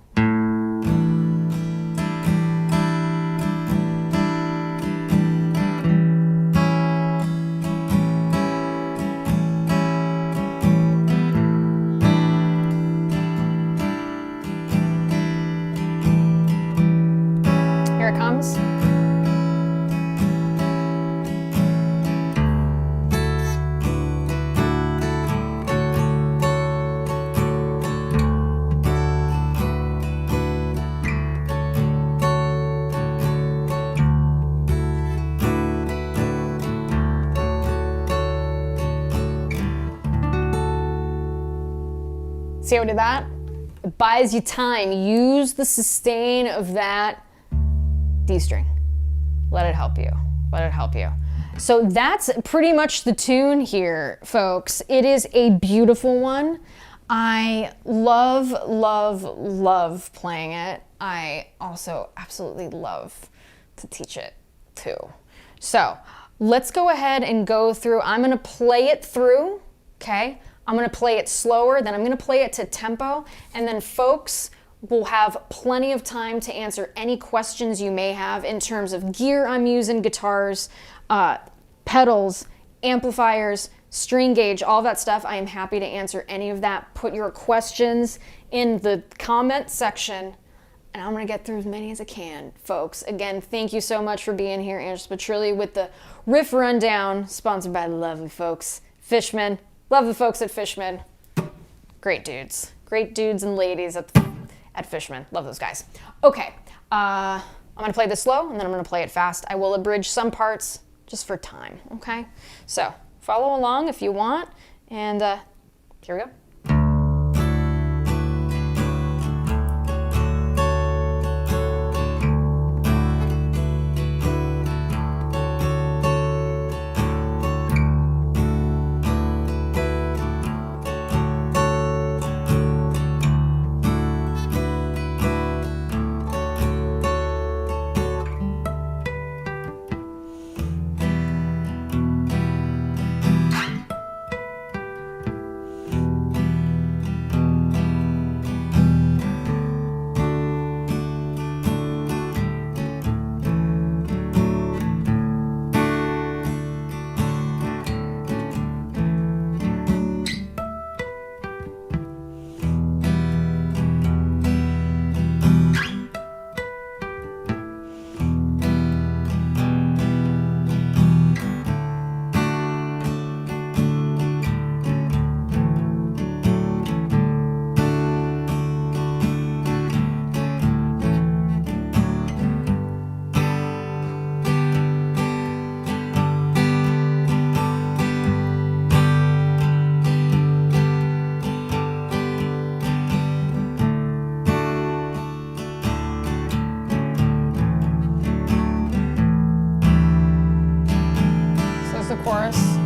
Here it comes. See how we did that? It buys you time. Use the sustain of that D string. Let it help you. Let it help you. So that's pretty much the tune here, folks. It is a beautiful one. I love, love, love playing it. I also absolutely love to teach it too. So let's go ahead and go through. I'm gonna play it through, okay? I'm gonna play it slower, then I'm gonna play it to tempo, and then folks will have plenty of time to answer any questions you may have in terms of gear I'm using, guitars, pedals, amplifiers, string gauge, all that stuff. I am happy to answer any of that. Put your questions in the comment section, and I'm gonna get through as many as I can, folks. Again, thank you so much for being here. Angela Petrilli with the Riff Rundown, sponsored by the lovely folks, Fishman. Love the folks at Fishman. Great dudes and ladies at Fishman. Love those guys. Okay, I'm gonna play this slow and then I'm gonna play it fast. I will abridge some parts just for time, okay? So follow along if you want, and here we go. Chorus.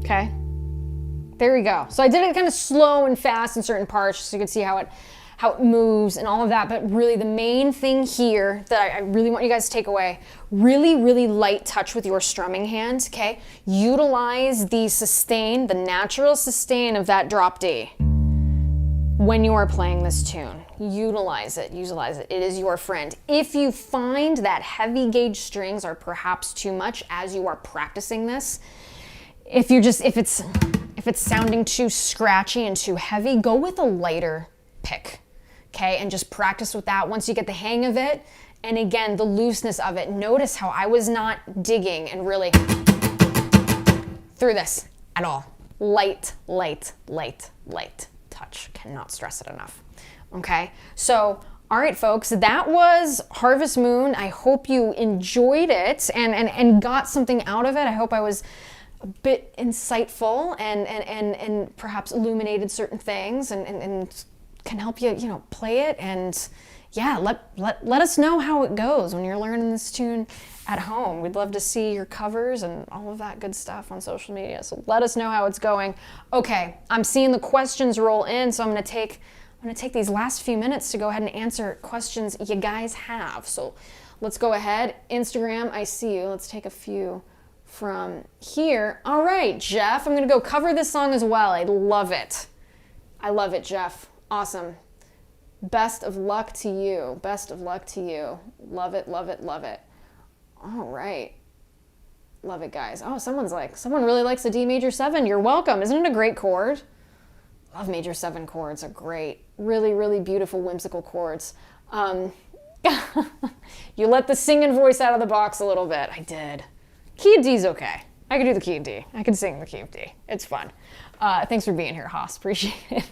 Okay, there we go. So I did it kind of slow and fast in certain parts so you could see how how it moves and all of that. But really the main thing here that I really want you guys to take away, really, really light touch with your strumming hand, okay? Utilize the sustain, the natural sustain of that drop D when you are playing this tune. Utilize it, utilize it. It is your friend. If you find that heavy gauge strings are perhaps too much as you are practicing this, if it's sounding too scratchy and too heavy, go with a lighter pick, okay? And just practice with that once you get the hang of it. And again, the looseness of it. Notice how I was not digging and really through this at all. Light, light, light, light touch. Cannot stress it enough. Okay, so all right, folks, that was Harvest Moon. I hope you enjoyed it and got something out of it. I hope I was a bit insightful and perhaps illuminated certain things and can help you, play it. And yeah, let us know how it goes when you're learning this tune at home. We'd love to see your covers and all of that good stuff on social media. So let us know how it's going. Okay, I'm seeing the questions roll in, so I'm gonna take these last few minutes to go ahead and answer questions you guys have. So let's go ahead. Instagram, I see you. Let's take a few from here. All right, Jeff, I'm gonna go cover this song as well. I love it. I love it, Jeff. Awesome. Best of luck to you. Best of luck to you. Love it, love it, love it. All right. Love it, guys. Oh, someone really likes the D major 7. You're welcome. Isn't it a great chord? Love major 7 chords. Are great. Really, really beautiful, whimsical chords. You let the singing voice out of the box a little bit. I did. Key of D's okay. I could do the key of D. I could sing the key of D. It's fun. Thanks for being here, Haas. Appreciate it.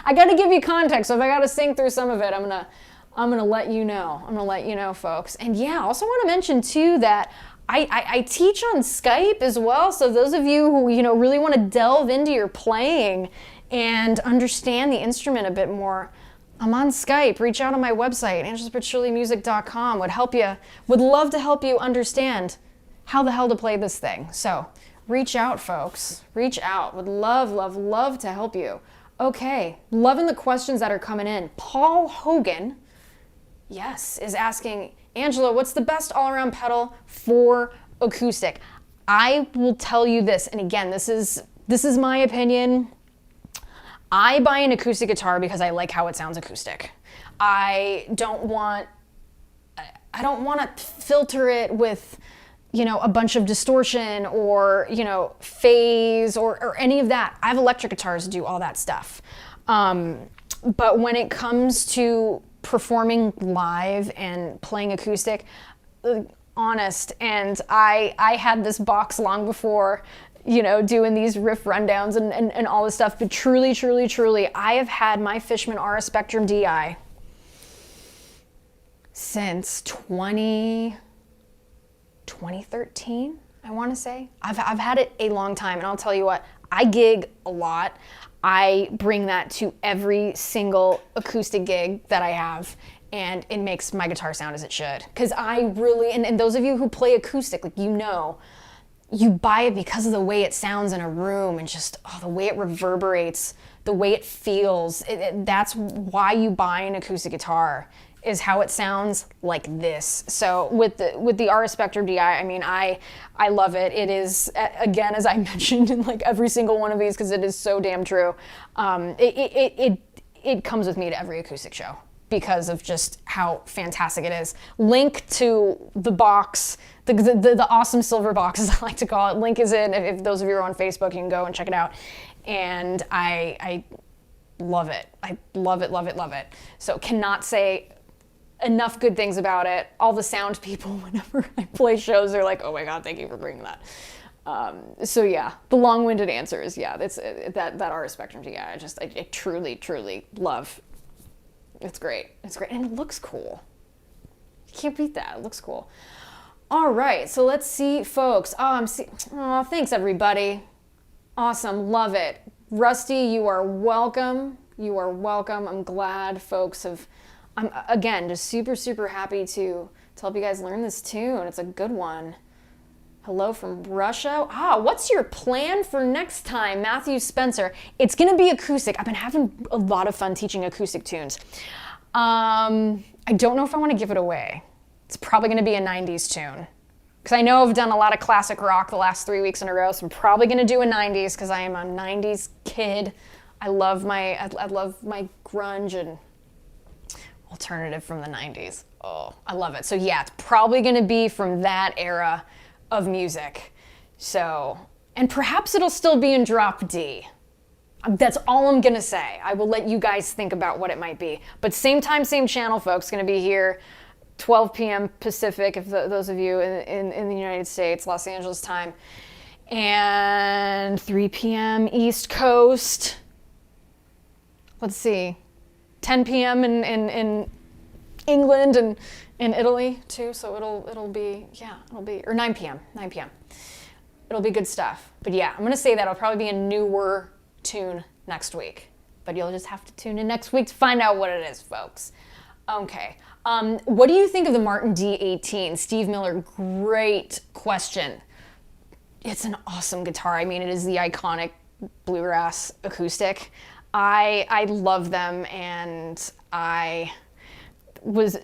I got to give you context, so if I got to sing through some of it, I'm gonna let you know. I'm gonna let you know, folks. And yeah, I also want to mention too that I teach on Skype as well. So those of you who really want to delve into your playing and understand the instrument a bit more, I'm on Skype. Reach out on my website, angelapetrillimusic.com. Would love to help you understand how the hell to play this thing. So reach out, folks. Reach out. Would love, love, love to help you. Okay, loving the questions that are coming in. Paul Hogan, yes, is asking, Angela, what's the best all-around pedal for acoustic? I will tell you this, and again, this is my opinion. I buy an acoustic guitar because I like how it sounds acoustic. I don't want to filter it with a bunch of distortion or, phase or any of that. I have electric guitars to do all that stuff. But when it comes to performing live and playing acoustic, honest, and I had this box long before, doing these riff rundowns and all this stuff, but truly, truly, truly, I have had my Fishman RS Spectrum DI since 2013, I want to say. I've had it a long time, and I'll tell you what, I gig a lot. I bring that to every single acoustic gig that I have, and it makes my guitar sound as it should. Because I really, and those of you who play acoustic, you buy it because of the way it sounds in a room and just the way it reverberates, the way it feels. That's why you buy an acoustic guitar, is how it sounds like this. So with the RS Spectrum DI, I love it. It is, again, as I mentioned in every single one of these, because it is so damn true. It comes with me to every acoustic show because of just how fantastic it is. Link to the box, the awesome silver box, as I like to call it. Link is in. If those of you are on Facebook, you can go and check it out. And I love it. I love it, love it, love it. So cannot say enough good things about it. All the sound people, whenever I play shows, they're like, oh my God, thank you for bringing that. So yeah, the long-winded answer is yeah, that's that RS Spectrum DI. I truly, truly love. It's great. It's great. And it looks cool. You can't beat that. It looks cool. All right, so let's see, folks. Thanks everybody. Awesome, love it. Rusty, you are welcome. You are welcome. I'm glad folks I'm again just super, super happy to help you guys learn this tune. It's a good one. Hello from Russia. What's your plan for next time? Matthew Spencer. It's going to be acoustic. I've been having a lot of fun teaching acoustic tunes. I don't know if I want to give it away. It's probably going to be a 90s tune. Because I know I've done a lot of classic rock the last 3 weeks in a row, so I'm probably going to do a 90s because I am a 90s kid. I love my grunge and alternative from the 90s. Oh, I love it. So yeah, it's probably going to be from that era of music. So, and perhaps it'll still be in drop D. That's all I'm gonna say. I will let you guys think about what it might be. But same time, same channel, folks. Gonna be here 12 p.m. Pacific, if those of you in the United States, Los Angeles time, and 3 p.m. East Coast. Let's see, 10 p.m. in England and in Italy too, so it'll be, or 9 p.m. It'll be good stuff. But yeah, I'm gonna say that it'll probably be a newer tune next week. But you'll just have to tune in next week to find out what it is, folks. Okay, what do you think of the Martin D18? Steve Miller, great question. It's an awesome guitar. I mean, it is the iconic bluegrass acoustic. I love them, and I was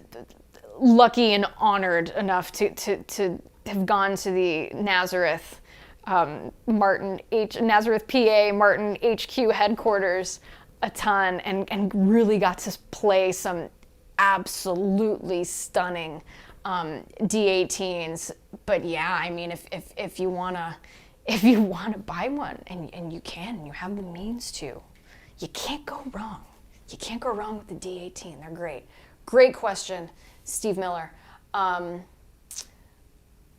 lucky and honored enough to have gone to the Nazareth Nazareth PA Martin HQ headquarters a ton and really got to play some absolutely stunning D18s. But yeah, I mean, if you wanna buy one and you have the means to, you can't go wrong. You can't go wrong with the D18. They're great. Great question, Steve Miller.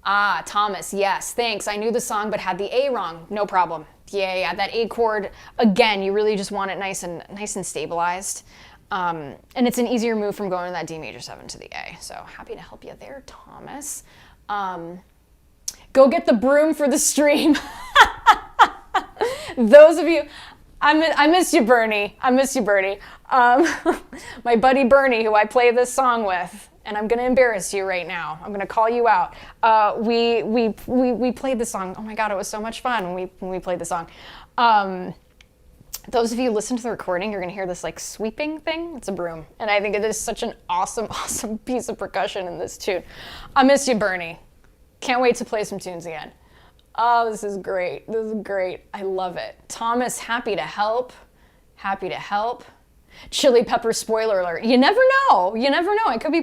Thomas, yes, thanks. I knew the song but had the A wrong. No problem. Yeah, that A chord, again, you really just want it nice and stabilized. And it's an easier move from going to that D major 7 to the A. So happy to help you there, Thomas. Go get the broom for the stream. Those of you, I miss you, Bernie. My buddy Bernie, who I play this song with, and I'm gonna embarrass you right now. I'm gonna call you out. We played the song. Oh my God, it was so much fun when we played the song. Those of you who listen to the recording, you're gonna hear this like sweeping thing. It's a broom, and I think it is such an awesome piece of percussion in this tune. I miss you, Bernie. Can't wait to play some tunes again. Oh, this is great. I love it. Thomas, happy to help. Chili Pepper, spoiler alert. You never know. I could be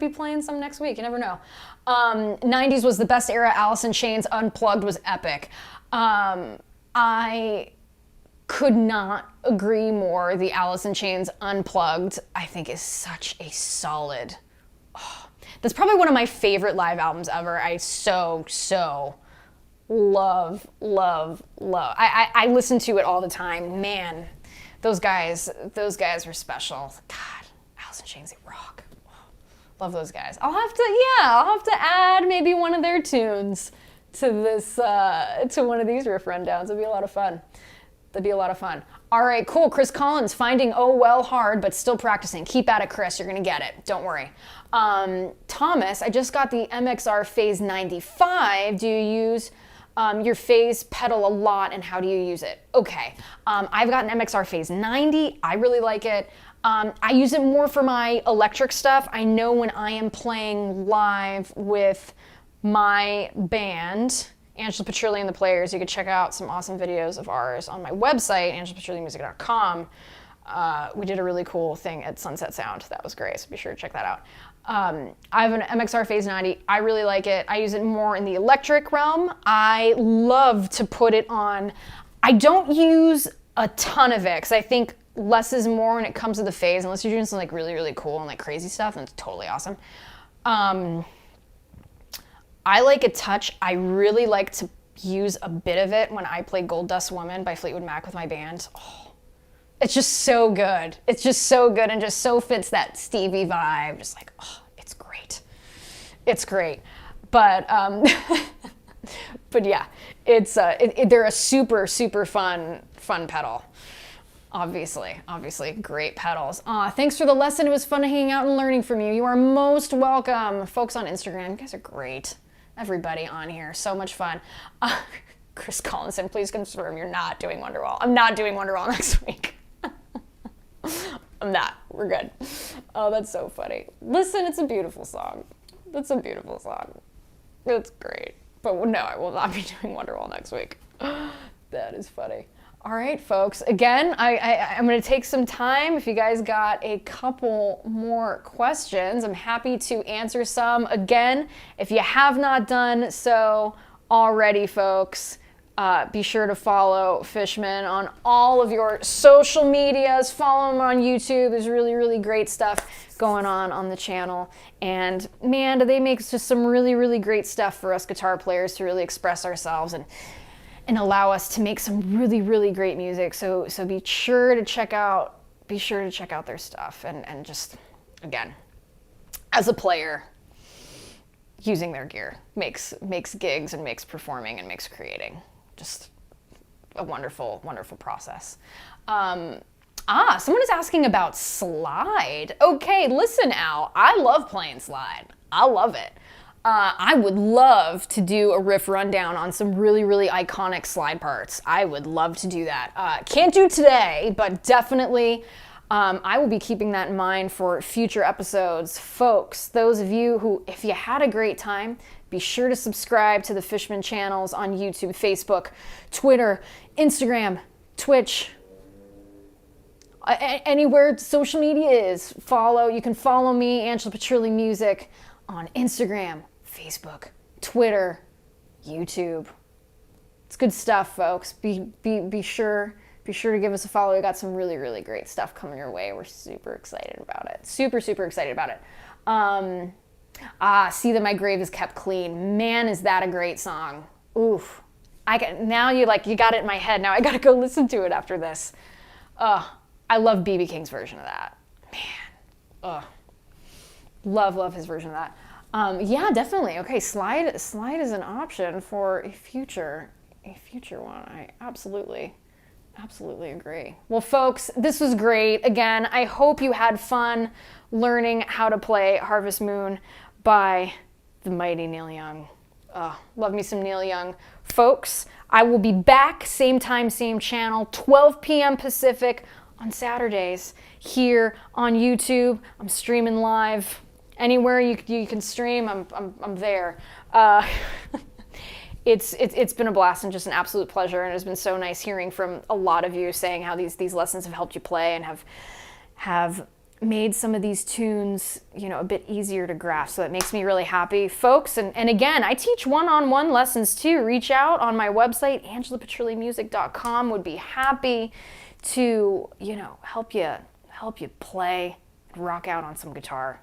playing some next week. You never know. 90s was the best era. Alice in Chains Unplugged was epic. I could not agree more. The Alice in Chains Unplugged, I think, is such a solid. That's probably one of my favorite live albums ever. I so love. I listen to it all the time. Man, those guys were special. God, Alice in Chains, they rock. Love those guys. I'll have to add maybe one of their tunes to this, to one of these riff rundowns. It'd be a lot of fun. All right, cool. Chris Collins, finding Oh Well hard, but still practicing. Keep at it, Chris. You're gonna get it. Don't worry. Thomas, I just got the MXR Phase 95. Do you use your phase pedal a lot, and how do you use it? Okay, I've got an MXR Phase 90. I really like it. I use it more for my electric stuff. I know when I am playing live with my band, Angela Petrilli and the Players, you could check out some awesome videos of ours on my website, angelapetrillimusic.com. We did a really cool thing at Sunset Sound. That was great, so be sure to check that out. I have an MXR Phase 90. I really like it. I use it more in the electric realm. I love to put it on. I don't use a ton of it because I think less is more when it comes to the phase, unless you're doing something like really, really cool and like crazy stuff, and it's totally awesome. I like a touch. I really like to use a bit of it when I play Gold Dust Woman by Fleetwood Mac with my band. Oh, it's just so good. And just so fits that Stevie vibe. Just like, oh, it's great. But but yeah, they're a super fun pedal. Obviously, great pedals. Thanks for the lesson. It was fun hanging out and learning from you. You are most welcome. Folks on Instagram, you guys are great. everybody on here. So much fun. Chris Collinson, please confirm you're not doing Wonderwall. I'm not doing Wonderwall next week. I'm not. We're good. Oh, that's so funny. Listen, it's a beautiful song. It's a beautiful song. It's great. But no, I will not be doing Wonderwall next week. That is funny. All right, folks. Again, I'm going to take some time. If you guys got a couple more questions, I'm happy to answer some. Again, if you have not done so already, folks, be sure to follow Fishman on all of your social medias. Follow him on YouTube. There's really, really great stuff going on the channel. And man, do they make just some really, really great stuff for us guitar players to really express ourselves and allow us to make some really, really great music. So be sure to check out their stuff and just, again, as a player, using their gear makes gigs and makes performing and makes creating just a wonderful, wonderful process. Someone is asking about slide. Okay, listen, Al, I love playing slide. I love it. I would love to do a riff rundown on some really, really iconic slide parts. I would love to do that. Can't do today, but definitely I will be keeping that in mind for future episodes. Folks, those of you who, if you had a great time, be sure to subscribe to the Fishman channels on YouTube, Facebook, Twitter, Instagram, Twitch, anywhere social media is. You can follow me, Angela Petrilli Music, on Instagram, Facebook, Twitter, YouTube. It's good stuff, folks. Be sure to give us a follow. We got some really, really great stuff coming your way. We're super excited about it. Super, super excited about it. See That My Grave Is Kept Clean. Man, is that a great song. Oof. Now you got it in my head. Now I gotta go listen to it after this. I love B.B. King's version of that. Man. Love his version of that. Yeah, definitely. Okay, slide is an option for a future one. I absolutely agree. Well, folks, this was great. Again, I hope you had fun learning how to play Harvest Moon by the mighty Neil Young. Love me some Neil Young. Folks, I will be back, same time, same channel, 12 p.m. Pacific on Saturdays here on YouTube. I'm streaming live. Anywhere you can stream, I'm there. It's been a blast and just an absolute pleasure, and it's been so nice hearing from a lot of you saying how these lessons have helped you play and have made some of these tunes, a bit easier to grasp. So that makes me really happy, folks. And again, I teach one-on-one lessons too. Reach out on my website, angelapetrillimusic.com. Would be happy to help you play and rock out on some guitar.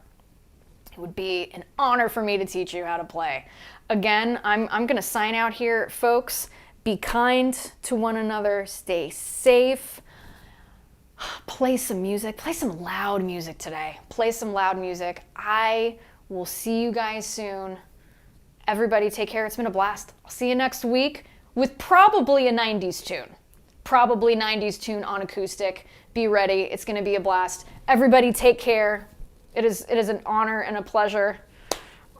It would be an honor for me to teach you how to play. Again, I'm going to sign out here, folks. Be kind to one another. Stay safe. Play some music. Play some loud music today. Play some loud music. I will see you guys soon. Everybody take care. It's been a blast. I'll see you next week with probably a 90s tune. Probably 90s tune on acoustic. Be ready. It's going to be a blast. Everybody take care. It is an honor and a pleasure.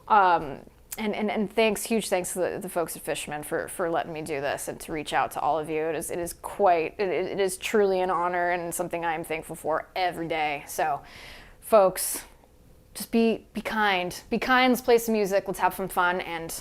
And thanks, huge thanks to the folks at Fishman for letting me do this and to reach out to all of you. It is truly an honor and something I am thankful for every day. So, folks, just be kind. Be kind, let's play some music, let's have some fun, and